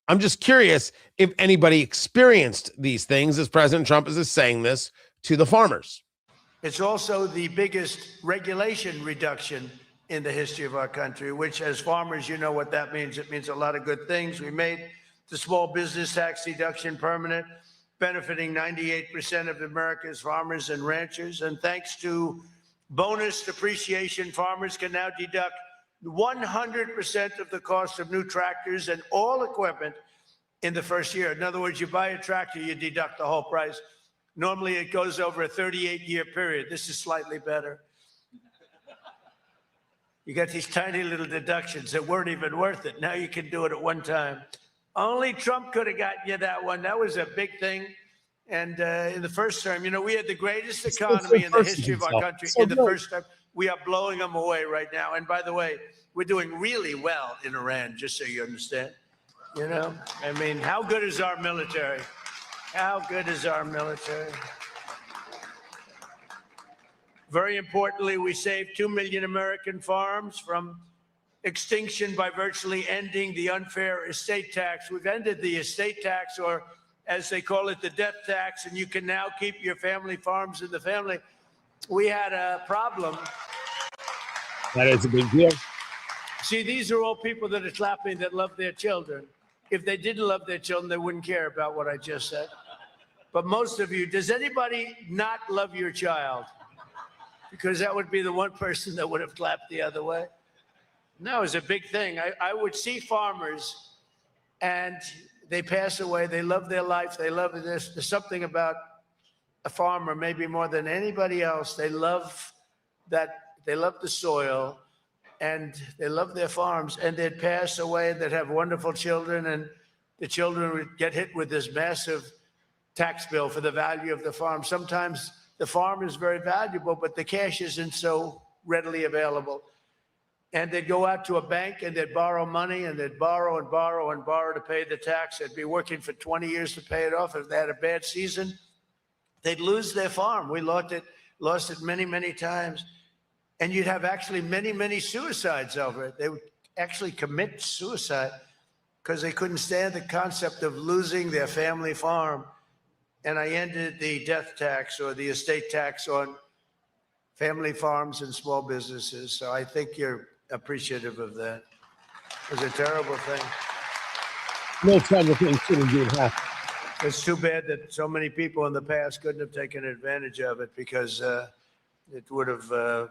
I'm just curious if anybody experienced these things as President Trump is saying this to the farmers. It's also the biggest regulation reduction in the history of our country, which as farmers, you know what that means. It means a lot of good things. We made the small business tax deduction permanent, benefiting 98% of America's farmers and ranchers. And thanks to bonus depreciation, farmers can now deduct 100% of the cost of new tractors and all equipment in the first year. In other words, you buy a tractor, you deduct the whole price. Normally it goes over a 38-year period. This is slightly better. You got these tiny little deductions that weren't even worth it. Now you can do it at one time. Only Trump could have gotten you that one. That was a big thing. And in the first term, you know, we had the greatest economy in the history of our country. In the first term, we are blowing them away right now. And by the way, we're doing really well in Iran, just so you understand. You know, I mean, how good is our military? How good is our military? Very importantly, we saved 2 million American farms from extinction by virtually ending the unfair estate tax. We've ended the estate tax, or as they call it, the death tax, and you can now keep your family farms in the family. We had a problem. That is a big deal. See, these are all people that are clapping that love their children. If they didn't love their children, they wouldn't care about what I just said. But most of you, does anybody not love your child? Because that would be the one person that would have clapped the other way. No, it's a big thing. I would see farmers and they pass away. They love their life. They love this. There's something about a farmer, maybe more than anybody else. They love that. They love the soil and they love their farms, and they'd pass away and they'd have wonderful children, and the children would get hit with this massive tax bill for the value of the farm. Sometimes the farm is very valuable, but the cash isn't so readily available. And they'd go out to a bank and they'd borrow money, and they'd borrow and borrow and borrow to pay the tax. They'd be working for 20 years to pay it off. If they had a bad season, they'd lose their farm. We lost it many, many times. And you'd have actually many, many suicides over it. They would actually commit suicide because they couldn't stand the concept of losing their family farm. And I ended the death tax, or the estate tax, on family farms and small businesses. So I think you're appreciative of that. It was a terrible thing. No terrible thing shouldn't do happen. It's too bad that so many people in the past couldn't have taken advantage of it, because it would have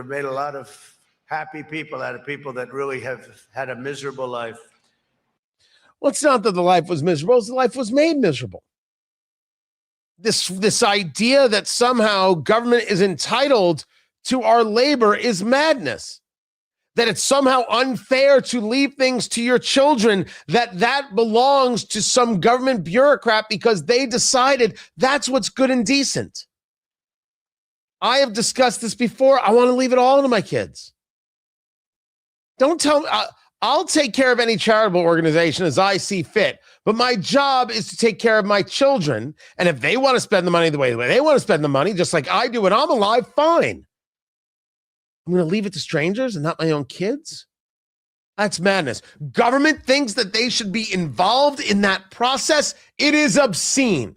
made a lot of happy people out of people that really have had a miserable life. Well, it's not that the life was miserable, it's the life was made miserable. This idea that somehow government is entitled to our labor is madness. That it's somehow unfair to leave things to your children, that belongs to some government bureaucrat because they decided that's what's good and decent. I have discussed this before. I want to leave it all to my kids. Don't tell me. I'll take care of any charitable organization as I see fit, but my job is to take care of my children. And if they want to spend the money the way they want to spend the money, just like I do when I'm alive, fine. I'm going to leave it to strangers and not my own kids? That's madness. Government thinks that they should be involved in that process. It is obscene.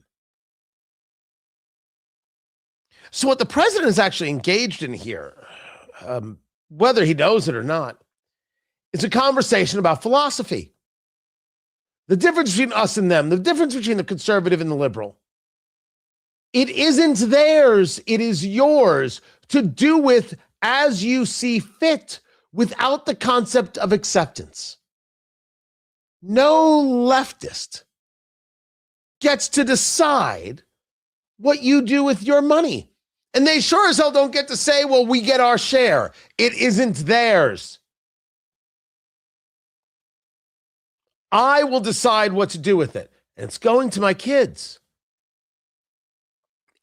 So what the president is actually engaged in here, whether he knows it or not, is a conversation about philosophy. The difference between us and them, the difference between the conservative and the liberal. It isn't theirs, it is yours to do with as you see fit without the concept of acceptance. No leftist gets to decide what you do with your money. And they sure as hell don't get to say, well, we get our share. It isn't theirs. I will decide what to do with it. And it's going to my kids.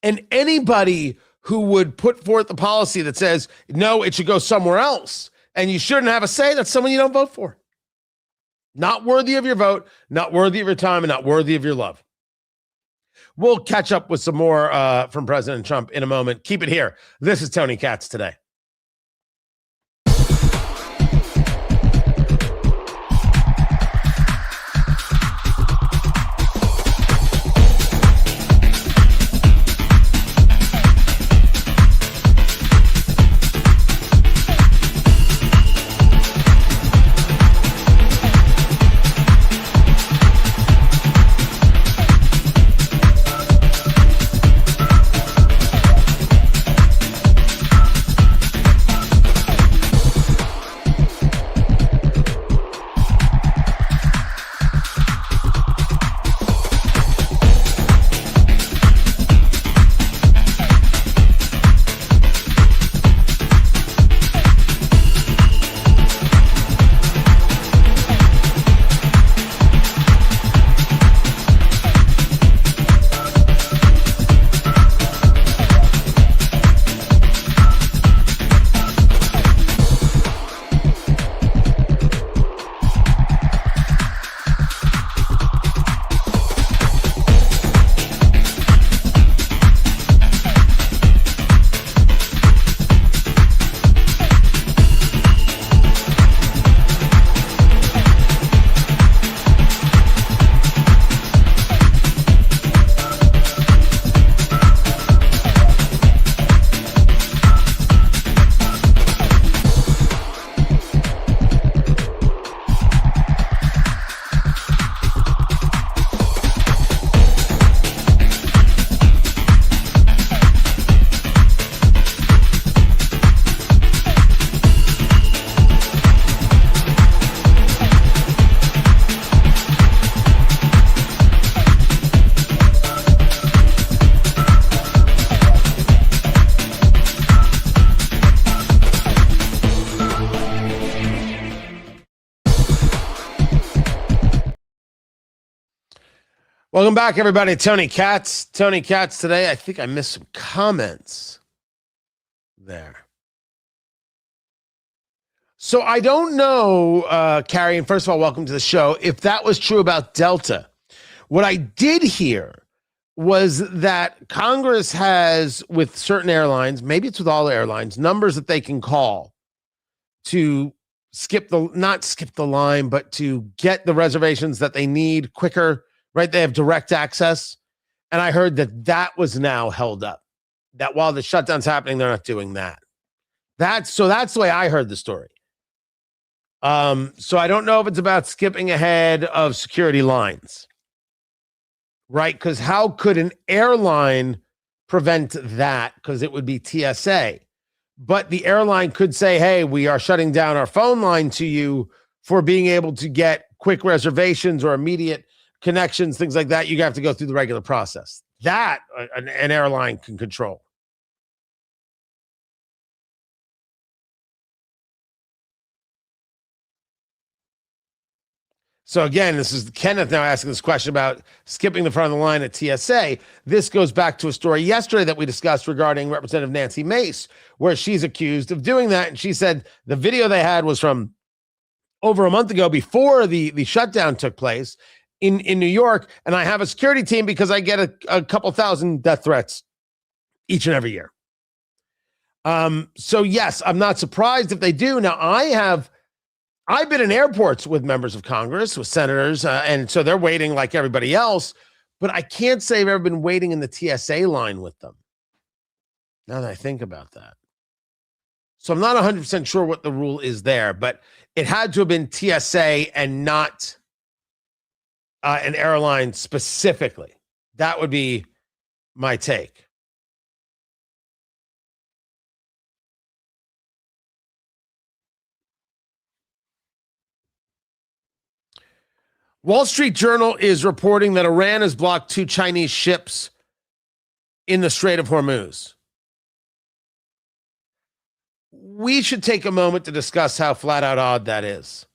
And anybody who would put forth a policy that says, no, it should go somewhere else, and you shouldn't have a say, that's someone you don't vote for. Not worthy of your vote, not worthy of your time, and not worthy of your love. We'll catch up with some more from President Trump in a moment. Keep it here. This is Tony Katz Today. Welcome back, everybody. Tony Katz. Tony Katz Today. I think I missed some comments there. So I don't know, Carrie, and first of all, welcome to the show, if that was true about Delta. What I did hear was that Congress has, with certain airlines, maybe it's with all airlines, numbers that they can call to not skip the line, but to get the reservations that they need quicker, right? They have direct access. And I heard that was now held up, that while the shutdown's happening, they're not doing that. That's the way I heard the story. So I don't know if it's about skipping ahead of security lines. right? Because how could an airline prevent that? Because it would be TSA. But the airline could say, hey, we are shutting down our phone line to you for being able to get quick reservations or immediate connections, things like that. You have to go through the regular process. That an airline can control. So again, this is Kenneth now asking this question about skipping the front of the line at TSA. This goes back to a story yesterday that we discussed regarding Representative Nancy Mace, where she's accused of doing that. And she said the video they had was from over a month ago before the shutdown took place in New York. And I have a security team because I get a couple thousand death threats each and every year. So yes, I'm not surprised if they do. Now I've been in airports with members of Congress, with senators, and so they're waiting like everybody else. But I can't say I've ever been waiting in the TSA line with them. Now that I think about that. So I'm not 100% sure what the rule is there, but it had to have been TSA and not an airline specifically. That would be my take. Wall Street Journal is reporting that Iran has blocked 2 Chinese ships in the Strait of Hormuz. We should take a moment to discuss how flat out odd that is.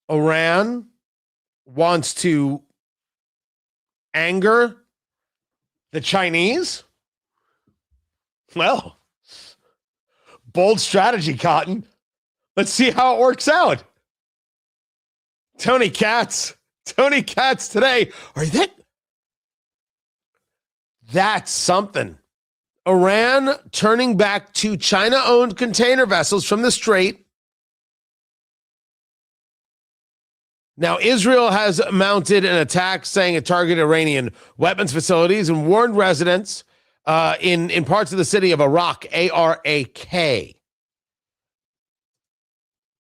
Iran wants to anger the Chinese? Well, bold strategy, Cotton. Let's see how it works out. Tony Katz today. Are you that? That's something. Iran turning back 2 China-owned container vessels from the Strait. Now, Israel has mounted an attack saying it targeted Iranian weapons facilities and warned residents in parts of the city of Arak, A-R-A-K,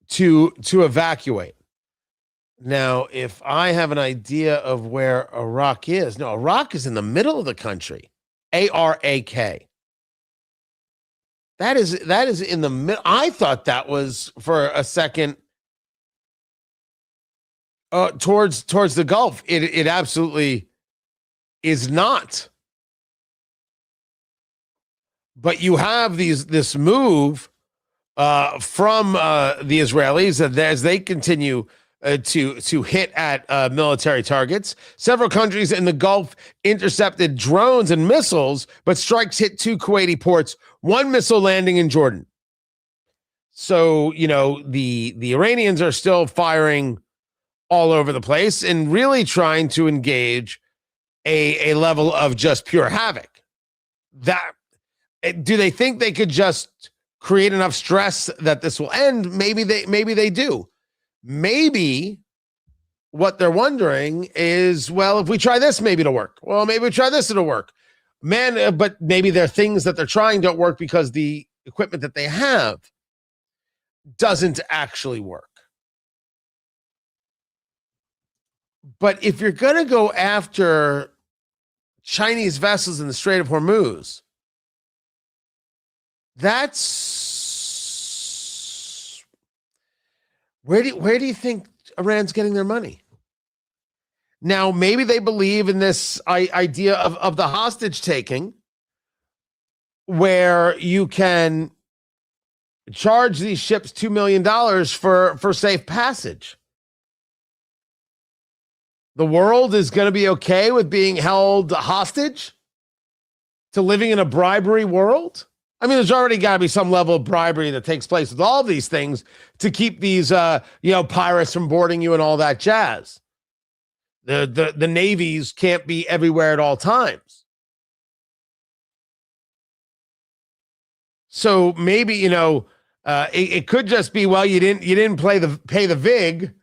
to evacuate. Now, if I have an idea of where Arak is, no, Arak is in the middle of the country. A-R-A-K. That is in the middle. I thought that was for a second towards the Gulf. It absolutely is not. But you have this move from the Israelis as they continue to hit at military targets. Several countries in the Gulf intercepted drones and missiles, but strikes hit 2 Kuwaiti ports, 1 missile landing in Jordan. So, the Iranians are still firing all over the place and really trying to engage a level of just pure havoc. Do they think they could just create enough stress that this will end? Maybe they do. Maybe what they're wondering is, well, if we try this, maybe it'll work. Well, maybe we try this, it'll work. But maybe there are things that they're trying don't work because the equipment that they have doesn't actually work. But if you're going to go after Chinese vessels in the Strait of Hormuz, that's where do you think Iran's getting their money? Now, maybe they believe in this idea of the hostage taking, where you can charge these ships $2 million for safe passage. The world is going to be okay with being held hostage to living in a bribery world? I mean, there's already got to be some level of bribery that takes place with all these things to keep these, pirates from boarding you and all that jazz. The navies can't be everywhere at all times. So maybe, it could just be, well, you didn't pay the VIG,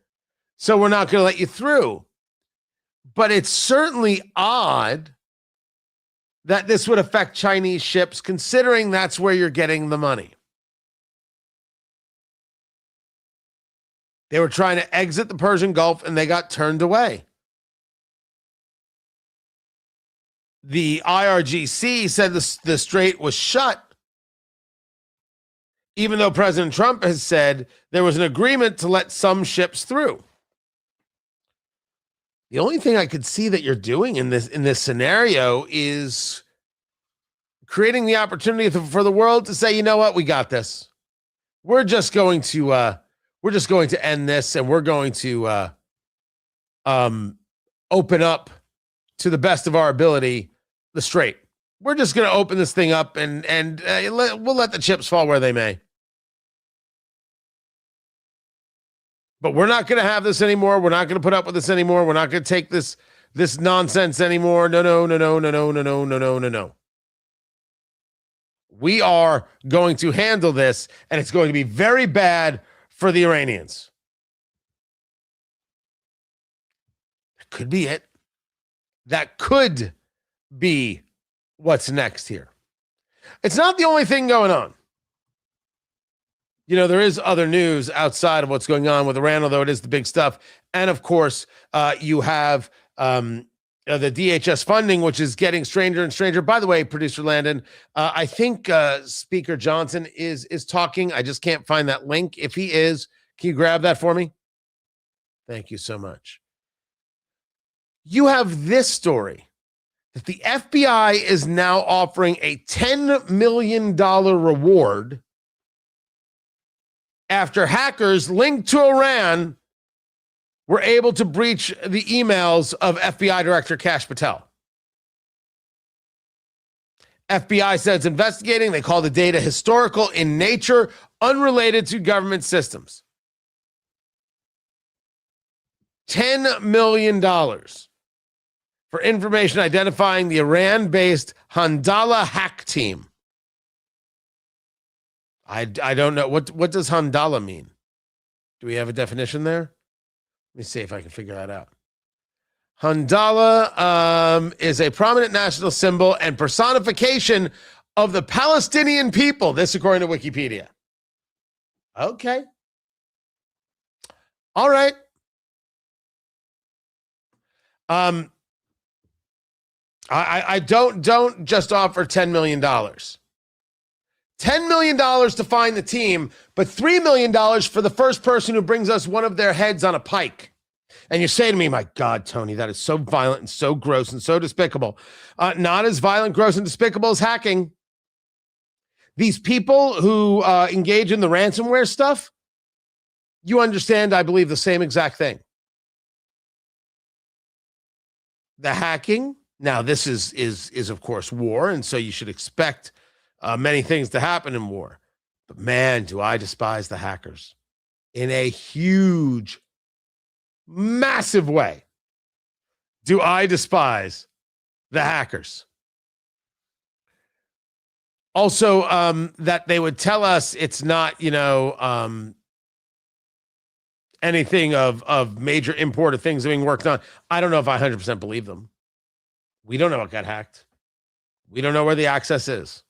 so we're not going to let you through. But it's certainly odd that this would affect Chinese ships, considering that's where you're getting the money. They were trying to exit the Persian Gulf and they got turned away. The IRGC said the strait was shut, even though President Trump has said there was an agreement to let some ships through. The only thing I could see that you're doing in this scenario is creating the opportunity for the world to say, you know what, we got this. We're just going to end this, and we're going to open up to the best of our ability the strait. We're just going to open this thing up, and we'll let the chips fall where they may. But we're not going to have this anymore. We're not going to put up with this anymore. We're not going to take this nonsense anymore. No. We are going to handle this, and it's going to be very bad for the Iranians. That could be it. That could be what's next here. It's not the only thing going on. You know, there is other news outside of what's going on with Iran, although it is the big stuff. And of course, you have the DHS funding, which is getting stranger and stranger. By the way, producer Landon, I think Speaker Johnson is talking. I just can't find that link. If he is, can you grab that for me? Thank you so much. You have this story that the FBI is now offering a $10 million reward after hackers linked to Iran were able to breach the emails of FBI Director Kash Patel. FBI says investigating. They call the data historical in nature, unrelated to government systems. $10 million for information identifying the Iran-based Handala hack team. I don't know. What does Handala mean? Do we have a definition there? Let me see if I can figure that out. Handala is a prominent national symbol and personification of the Palestinian people. This according to Wikipedia. Okay. All right. I don't just offer $10 million. $10 million to find the team, but $3 million for the first person who brings us one of their heads on a pike. And you say to me, my God, Tony, that is so violent and so gross and so despicable. Not as violent, gross, and despicable as hacking. These people who engage in the ransomware stuff, you understand, I believe, the same exact thing. The hacking, now this is of course war, and so you should expect many things to happen in war. But man, do I despise the hackers in a huge, massive way. Do I despise the hackers? Also, that they would tell us it's not, anything of major import of things being worked on. I don't know if I 100% believe them. We don't know what got hacked. We don't know where the access is.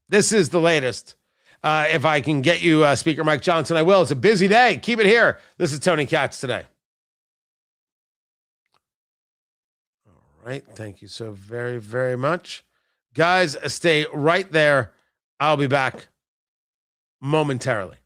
This is the latest. If I can get you Speaker Mike Johnson, I will. It's a busy day. Keep it here. This is Tony Katz today. All right. Thank you so very, very much. Guys, stay right there. I'll be back momentarily.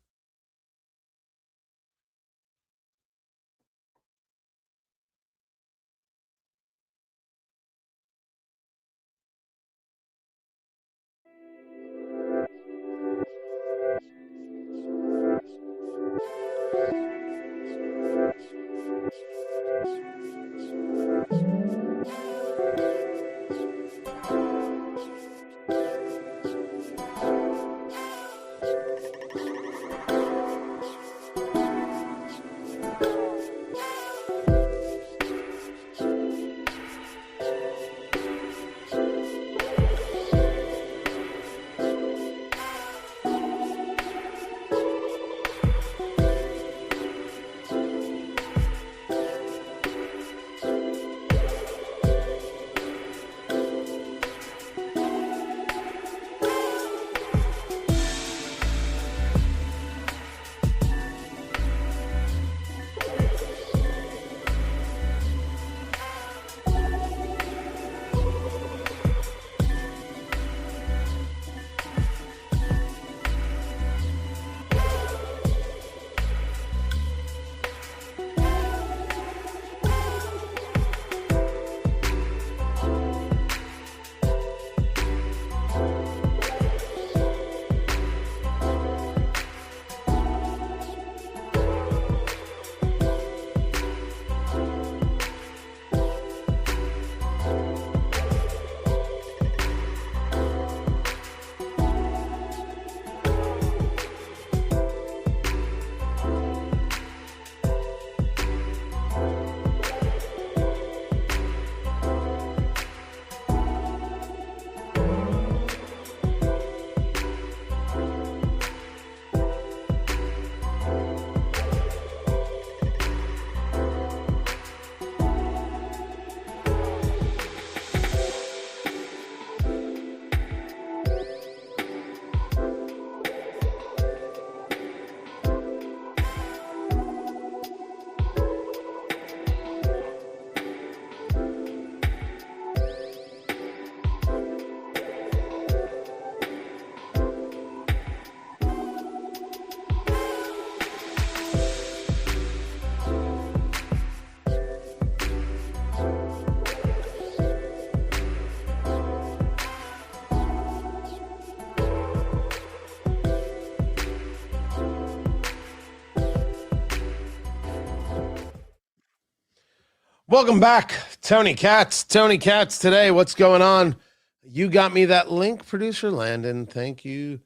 Welcome back, Tony Katz. Tony Katz today. What's going on? You got me that link, producer Landon. Thank you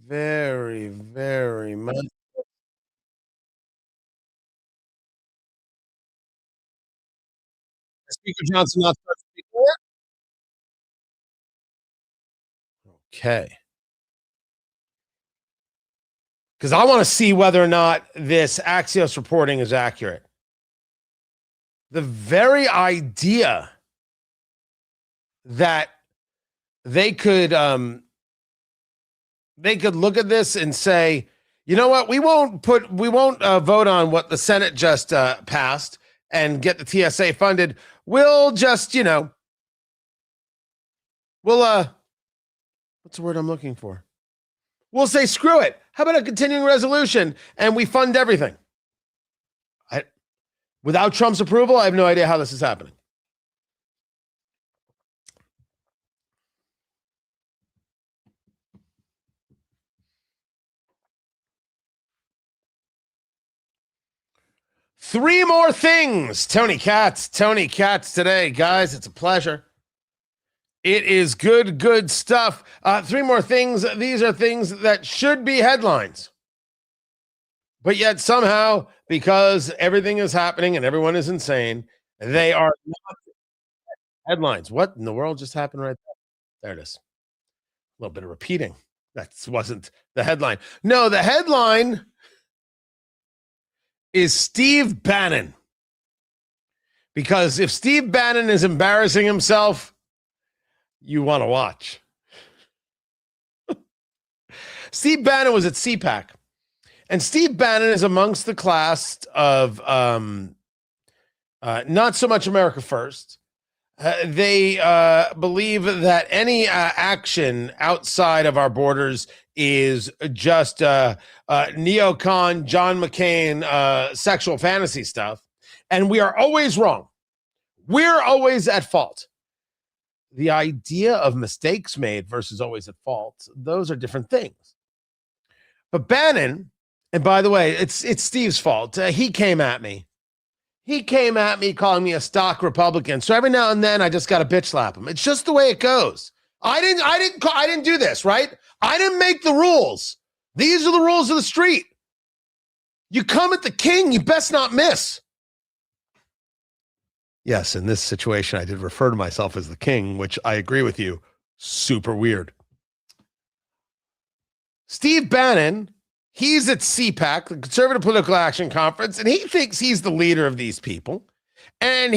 very, very much. Speaker Johnson not supposed to be there? Okay. Because I want to see whether or not this Axios reporting is accurate. The very idea that they could look at this and say, you know what, we won't vote on what the Senate just passed and get the TSA funded. We'll just, what's the word I'm looking for? We'll say, screw it. How about a continuing resolution and we fund everything? Without Trump's approval, I have no idea how this is happening. Three more things. Tony Katz today. Guys, it's a pleasure. It is good stuff. Three more things. These are things that should be headlines. But yet somehow, because everything is happening and everyone is insane, they are not headlines. What in the world just happened right there? There it is. A little bit of repeating. That wasn't the headline. No, the headline is Steve Bannon. Because if Steve Bannon is embarrassing himself, you want to watch. Steve Bannon was at CPAC. And Steve Bannon is amongst the class of not so much America First. They believe that any action outside of our borders is just neocon, John McCain, sexual fantasy stuff. And we are always wrong. We're always at fault. The idea of mistakes made versus always at fault, those are different things. But Bannon, and by the way, it's Steve's fault. He came at me. He came at me calling me a stock Republican. So every now and then I just got to bitch slap him. It's just the way it goes. I didn't do this, right? I didn't make the rules. These are the rules of the street. You come at the king, you best not miss. Yes, in this situation, I did refer to myself as the king, which I agree with you. Super weird. Steve Bannon, he's at CPAC, the Conservative Political Action Conference, and he thinks he's the leader of these people. And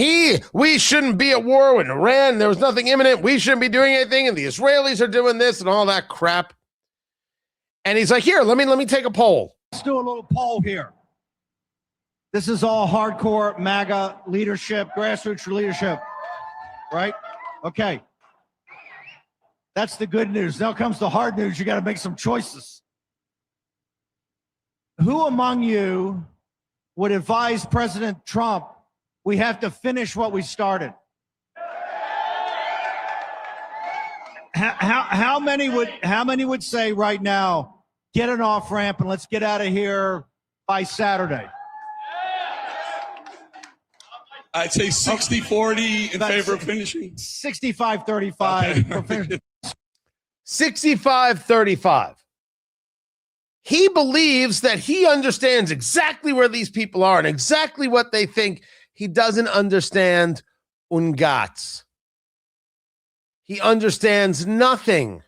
we shouldn't be at war with Iran. There was nothing imminent. We shouldn't be doing anything. And the Israelis are doing this and all that crap. And he's like, here, let me take a poll. Let's do a little poll here. This is all hardcore MAGA leadership, grassroots leadership, right? Okay. That's the good news. Now comes the hard news. You got to make some choices. Who among you would advise President Trump we have to finish what we started? How many would say right now, get an off ramp and let's get out of here by Saturday? I'd say 60-40 in favor of finishing. 65-35 for finishing. 65-35. He believes that he understands exactly where these people are and exactly what they think. He doesn't understand Ungats. He understands nothing.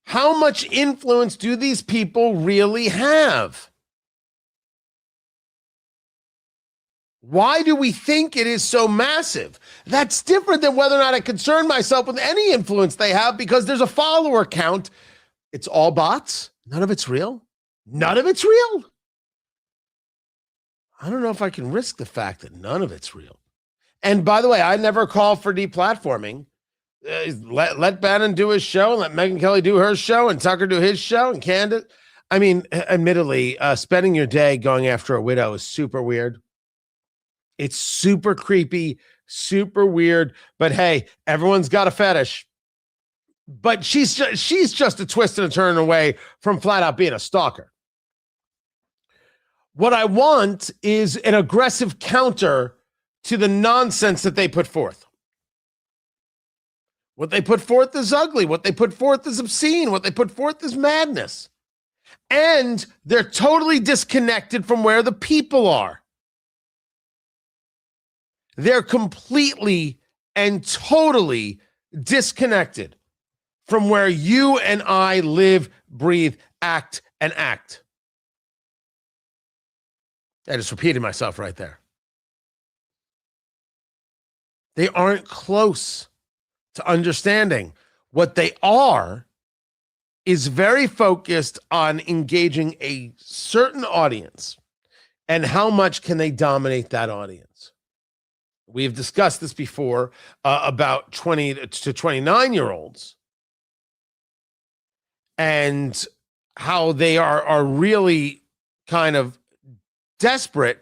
How much influence do these people really have? Why do we think it is so massive? That's different than whether or not I concern myself with any influence they have because there's a follower count. It's all bots. None of it's real. None of it's real. I don't know if I can risk the fact that none of it's real. And by the way, I never call for deplatforming. Let Bannon do his show and let Megyn Kelly do her show and Tucker do his show and Candace. I mean, admittedly, spending your day going after a widow is super weird. It's super creepy, super weird. But hey, everyone's got a fetish. But she's just a twist and a turn away from flat out being a stalker. What I want is an aggressive counter to the nonsense that they put forth. What they put forth is ugly. What they put forth is obscene. What they put forth is madness. And they're totally disconnected from where the people are. They're completely and totally disconnected from where you and I live, breathe, act, and act. I just repeated myself right there. They aren't close to understanding. What they are is very focused on engaging a certain audience and how much can they dominate that audience. We've discussed this before about 20 to 29-year-olds and how they are really kind of desperate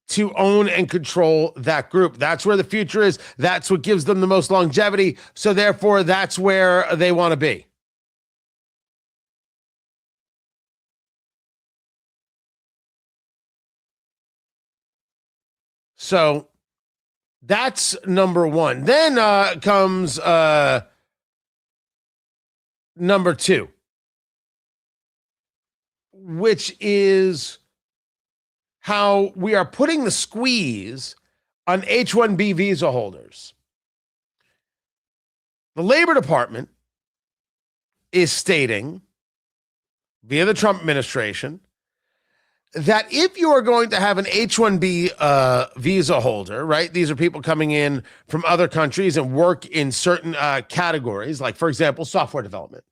to own and control that group. That's where the future is. That's what gives them the most longevity. So therefore, that's where they want to be. So that's number one. Then comes number two, which is how we are putting the squeeze on H-1B visa holders. The Labor Department is stating, via the Trump administration, that if you are going to have an H-1B visa holder, right? These are people coming in from other countries and work in certain categories, like, for example, software development.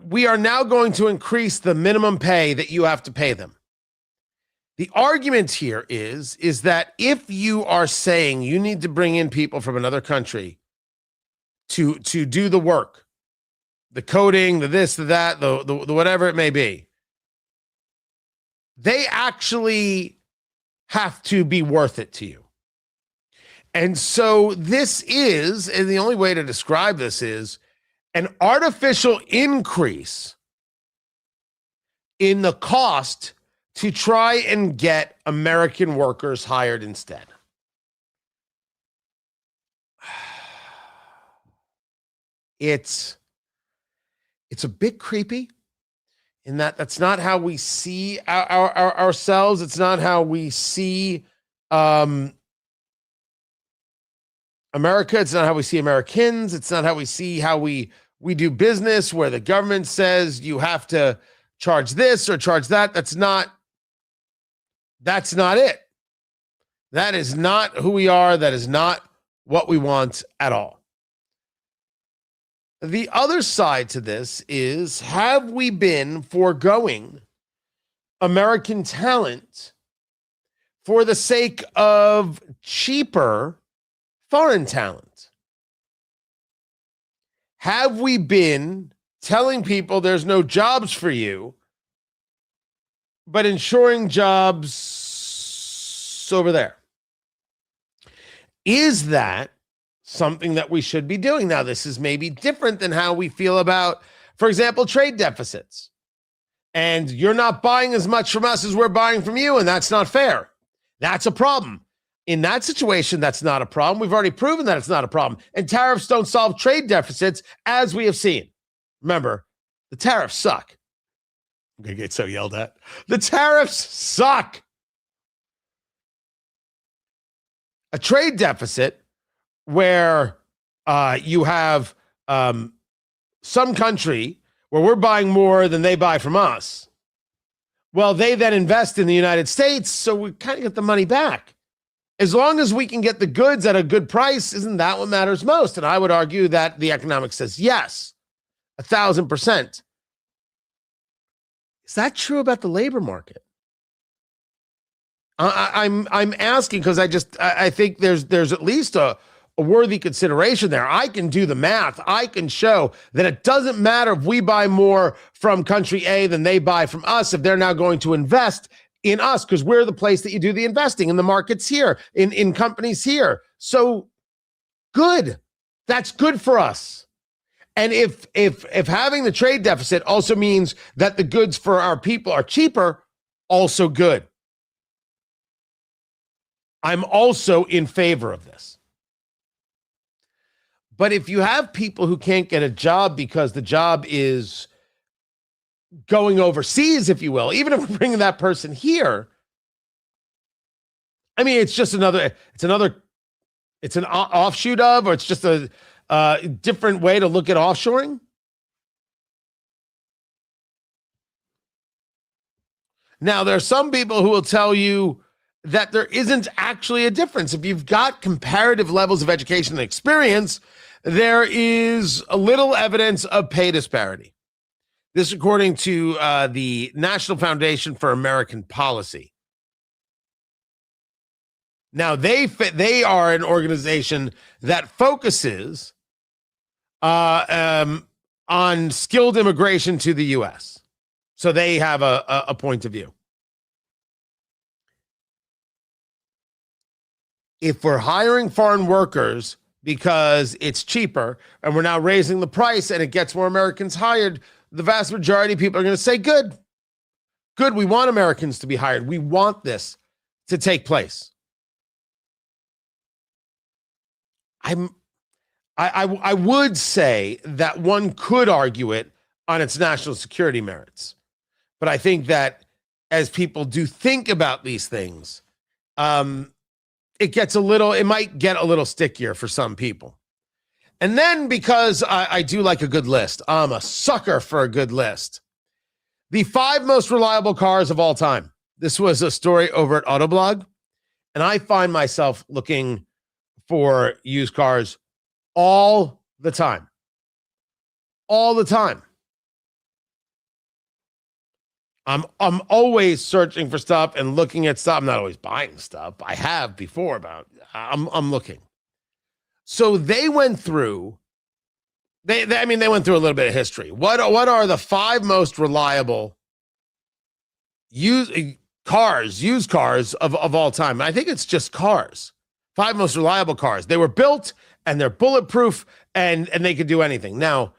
We are now going to increase the minimum pay that you have to pay them. The argument here is that if you are saying you need to bring in people from another country to do the work, the coding, the this, the that, the whatever it may be, they actually have to be worth it to you. And so this is, and the only way to describe this is, an artificial increase in the cost to try and get American workers hired instead. It's a bit creepy in that that's not how we see ourselves. It's not how we see America. It's not how we see Americans. It's not how we see how we do business, where the government says you have to charge this or charge that. That's not it. That is not who we are. That is not what we want at all. The other side to this is, have we been foregoing American talent for the sake of cheaper foreign talent? Have we been telling people there's no jobs for you, but ensuring jobs over there? Is that something that we should be doing? Now, this is maybe different than how we feel about, for example, trade deficits. And you're not buying as much from us as we're buying from you, and that's not fair. That's a problem. In that situation, that's not a problem. We've already proven that it's not a problem. And tariffs don't solve trade deficits, as we have seen. Remember, the tariffs suck. I'm going to get so yelled at. The tariffs suck. A trade deficit where you have some country where we're buying more than they buy from us. Well, they then invest in the United States, so we kind of get the money back. As long as we can get the goods at a good price, isn't that what matters most? And I would argue that the economics says yes, 1,000%. Is that true about the labor market? I'm asking because I think there's at least a worthy consideration there. I can do the math. I can show that it doesn't matter if we buy more from country A than they buy from us, if they're now going to invest in us, because we're the place that you do the investing in the markets here, in companies here. So good. That's good for us. And if having the trade deficit also means that the goods for our people are cheaper, also good. I'm also in favor of this. But if you have people who can't get a job because the job is going overseas, if you will, even if we're bringing that person here, I mean, it's just it's an offshoot of, or it's just a different way to look at offshoring. Now, there are some people who will tell you that there isn't actually a difference. If you've got comparative levels of education and experience, there is a little evidence of pay disparity. This, according to the National Foundation for American Policy. Now, they are an organization that focuses on skilled immigration to the U.S. So they have a point of view. If we're hiring foreign workers because it's cheaper and we're now raising the price and it gets more Americans hired, the vast majority of people are going to say, good, we want Americans to be hired. We want this to take place. I would say that one could argue it on its national security merits. But I think that as people do think about these things, it might get a little stickier for some people. And then because I do like a good list, I'm a sucker for a good list. The 5 most reliable cars of all time. This was a story over at Autoblog, and I find myself looking for used cars all the time. All the time. I'm always searching for stuff and looking at stuff. I'm not always buying stuff. I have before, but I'm looking. So they went through. They went through a little bit of history. What are the 5 most reliable used cars of all time? And I think it's just cars. 5 most reliable cars. They were built and they're bulletproof and they could do anything. Now,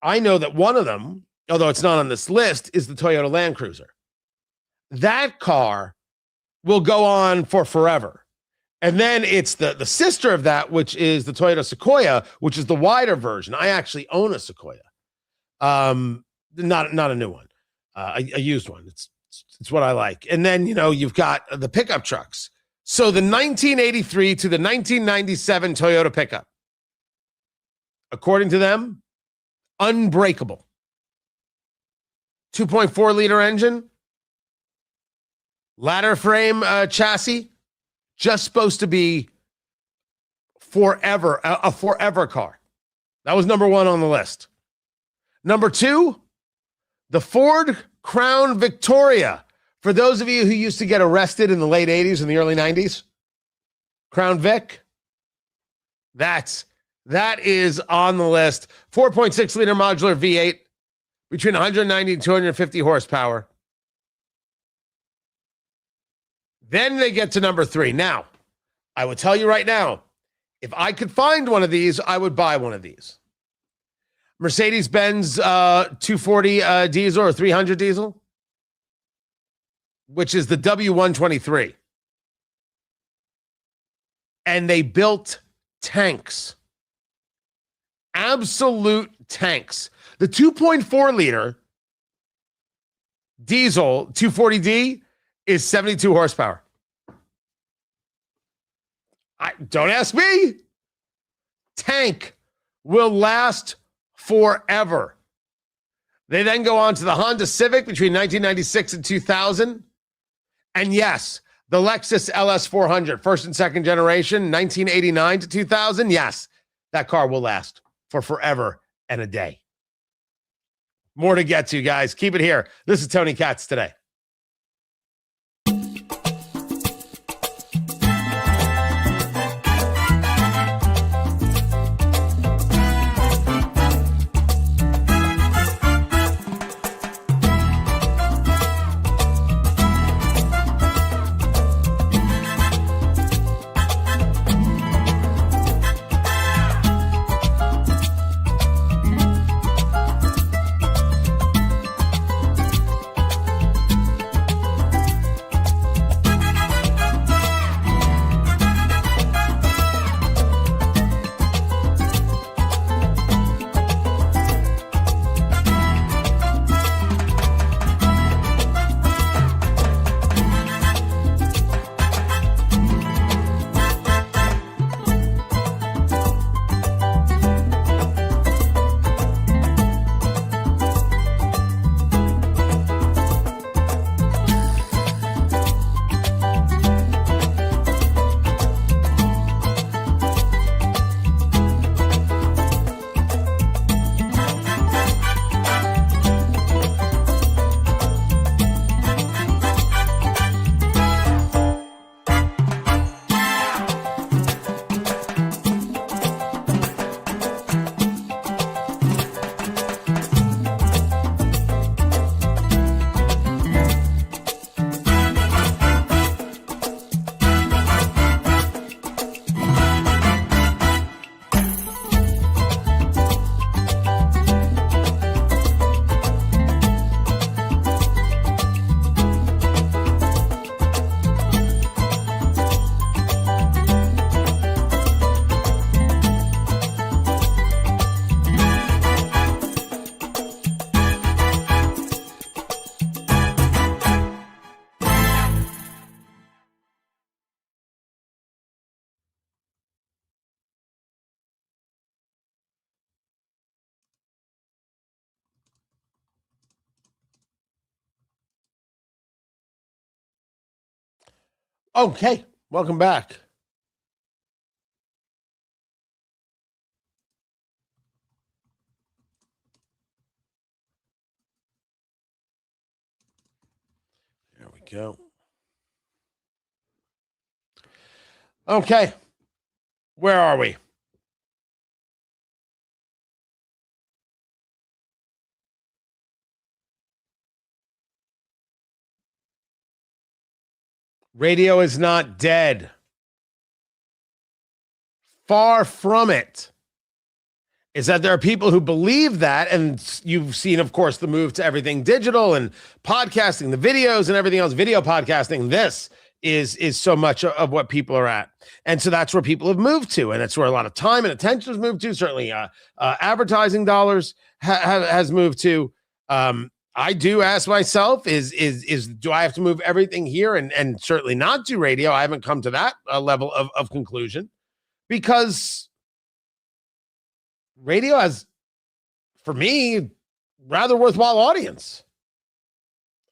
I know that one of them, although it's not on this list, is the Toyota Land Cruiser. That car will go on for forever. And then it's the sister of that, which is the Toyota Sequoia, which is the wider version. I actually own a Sequoia. Not a new one, a used one. It's what I like. And then, you've got the pickup trucks. So the 1983 to the 1997 Toyota pickup, according to them, unbreakable. 2.4 liter engine, ladder frame chassis, just supposed to be forever, a forever car. That was number 1 on the list. Number 2, the Ford Crown Victoria. For those of you who used to get arrested in the late 80s and the early 90s, Crown Vic, that is on the list. 4.6 liter modular V8, between 190 and 250 horsepower. Then they get to number 3. Now, I will tell you right now, if I could find one of these, I would buy one of these. Mercedes-Benz 240 diesel or 300 diesel, which is the W123. And they built tanks. Absolute tanks. The 2.4 liter diesel 240D is 72 horsepower. Don't ask me. Tank will last forever. They then go on to the Honda Civic between 1996 and 2000. And yes, the Lexus LS400, first and second generation, 1989 to 2000. Yes, that car will last for forever and a day. More to get to, guys. Keep it here. This is Tony Katz today. Okay, welcome back. There we go. Okay, where are we? Radio is not dead. Far from it. Is that there are people who believe that, and you've seen, of course, the move to everything digital and podcasting, the videos and everything else, video podcasting. This is so much of what people are at. And so that's where people have moved to, and that's where a lot of time and attention has moved to. Certainly advertising dollars has moved to. I do ask myself, is do I have to move everything here and certainly not do radio? I haven't come to that level of conclusion, because radio has, for me, rather worthwhile audience.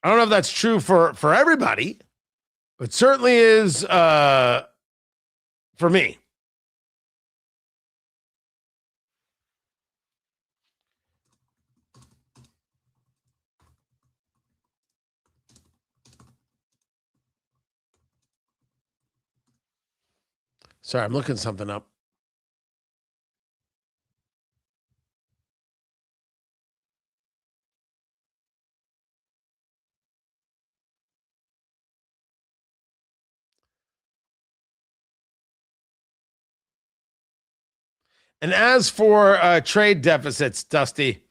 I don't know if that's true for everybody, but certainly is for me. Sorry, I'm looking something up. And as for trade deficits, Dusty,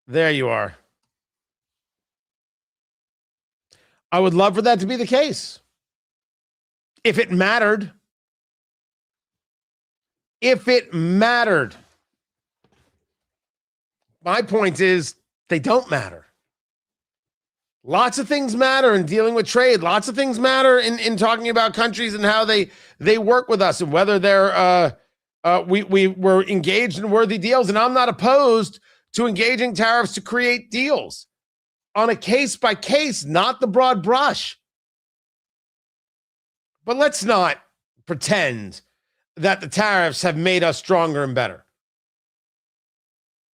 there you are. I would love for that to be the case. If it mattered. If it mattered. My point is, they don't matter. Lots of things matter in dealing with trade. Lots of things matter in talking about countries and how they work with us, and whether they're we were engaged in worthy deals. And I'm not opposed to engaging tariffs to create deals on a case by case, not the broad brush. But let's not pretend that the tariffs have made us stronger and better.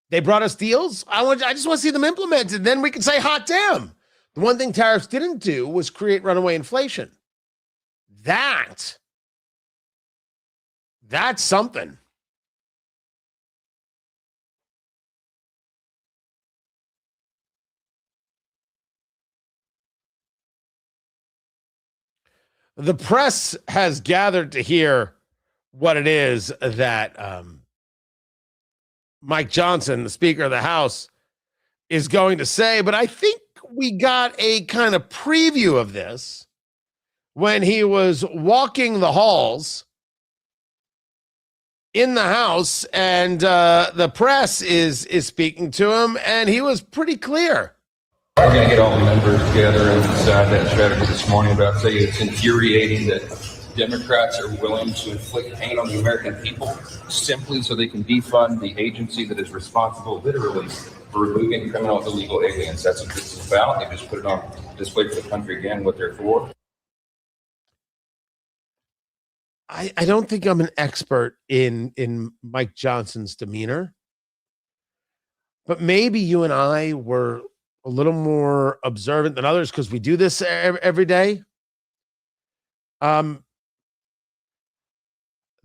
They brought us deals. I just want to see them implemented. Then we can say, hot damn. The one thing tariffs didn't do was create runaway inflation. That's something. The press has gathered to hear what it is that Mike Johnson, the Speaker of the House, is going to say, but I think we got a kind of preview of this when he was walking the halls in the House, and the press is speaking to him, and he was pretty clear. We're going to get all the members together and decide that strategy this morning. About say it's infuriating that Democrats are willing to inflict pain on the American people simply so they can defund the agency that is responsible, literally, for removing criminal illegal aliens. That's what this is about. They just put it on display for the country again, what they're for. I don't think I'm an expert in Mike Johnson's demeanor, but maybe you and I were a little more observant than others because we do this every day.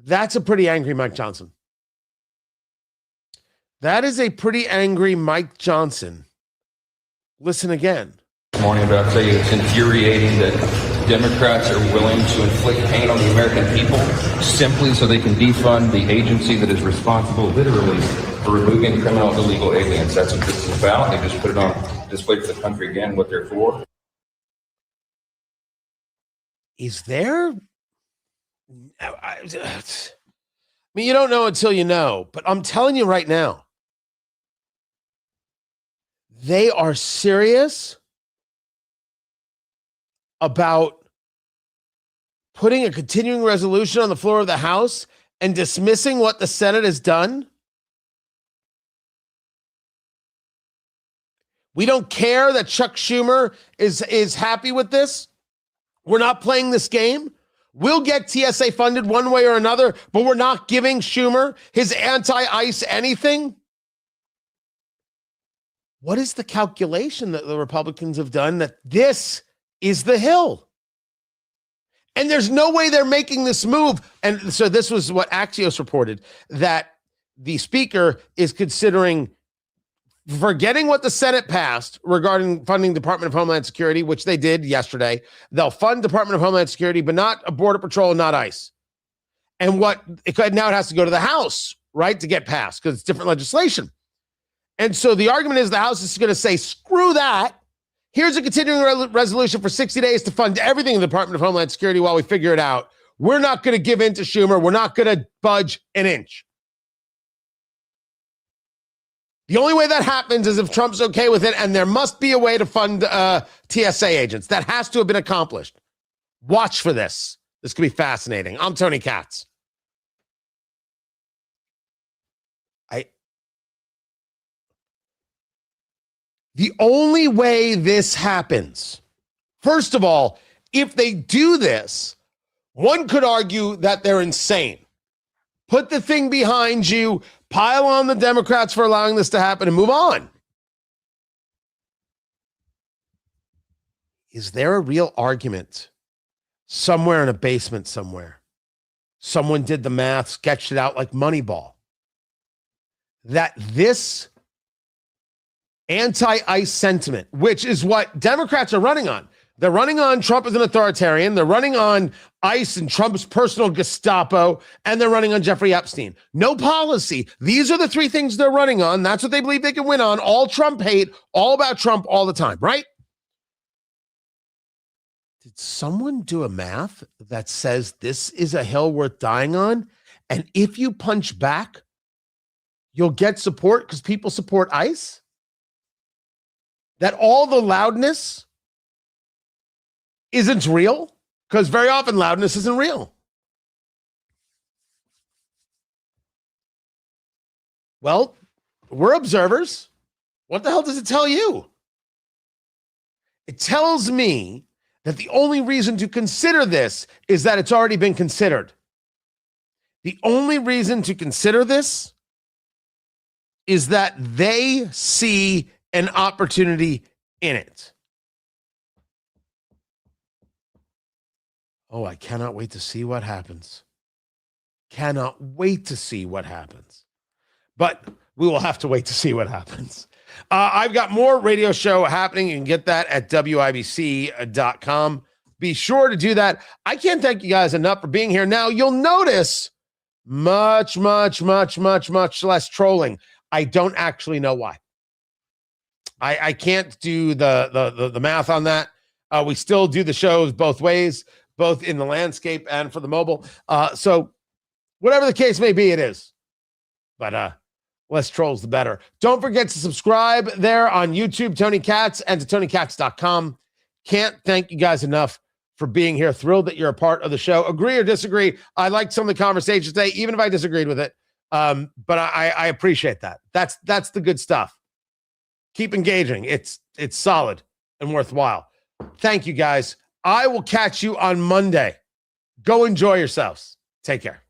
That's a pretty angry Mike Johnson. That is a pretty angry Mike Johnson. Listen again. This morning about say it's infuriating that Democrats are willing to inflict pain on the American people simply so they can defund the agency that is responsible, literally, for removing criminal illegal aliens. That's what this is about. They just put it on display for the country again, what they're for. Is there? I mean, you don't know until you know, but I'm telling you right now, they are serious about putting a continuing resolution on the floor of the House and dismissing what the Senate has done. We don't care that Chuck Schumer is happy with this. We're not playing this game. We'll get TSA funded one way or another, but we're not giving Schumer his anti-ICE anything. What is the calculation that the Republicans have done that this is the hill? And there's no way they're making this move. And so this was what Axios reported, that the speaker is considering forgetting what the Senate passed regarding funding Department of Homeland Security, which they did yesterday. They'll fund Department of Homeland Security, but not a Border Patrol, not ICE. And now it has to go to the House, right, to get passed because it's different legislation. And so the argument is the House is going to say, screw that. Here's a continuing resolution for 60 days to fund everything in the Department of Homeland Security while we figure it out. We're not going to give in to Schumer. We're not going to budge an inch. The only way that happens is if Trump's okay with it, and there must be a way to fund TSA agents. That has to have been accomplished. Watch for this. This could be fascinating. I'm Tony Katz. The only way this happens, first of all, if they do this, one could argue that they're insane. Put the thing behind you, pile on the Democrats for allowing this to happen, and move on. Is there a real argument somewhere in a basement somewhere? Someone did the math, sketched it out like Moneyball, that this anti-ICE sentiment, which is what Democrats are running on. They're running on Trump as an authoritarian. They're running on ICE and Trump's personal Gestapo, and they're running on Jeffrey Epstein. No policy. These are the three things they're running on. That's what they believe they can win on. All Trump hate, all about Trump all the time, right? Did someone do a math that says this is a hill worth dying on? And if you punch back, you'll get support because people support ICE? That all the loudness isn't real? Because very often loudness isn't real. Well, we're observers. What the hell does it tell you? It tells me that the only reason to consider this is that it's already been considered. The only reason to consider this is that they see an opportunity in it. Oh, I cannot wait to see what happens. Cannot wait to see what happens. But we will have to wait to see what happens. I've got more radio show happening. You can get that at WIBC.com. Be sure to do that. I can't thank you guys enough for being here. Now, you'll notice much less trolling. I don't actually know why. I can't do the math on that. We still do the shows both ways, both in the landscape and for the mobile. So whatever the case may be, it is. But less trolls, the better. Don't forget to subscribe there on YouTube, Tony Katz, and to TonyKatz.com. Can't thank you guys enough for being here. Thrilled that you're a part of the show. Agree or disagree, I liked some of the conversations today, even if I disagreed with it. But I appreciate that. That's the good stuff. Keep engaging. It's solid and worthwhile. Thank you, guys. I will catch you on Monday. Go enjoy yourselves. Take care.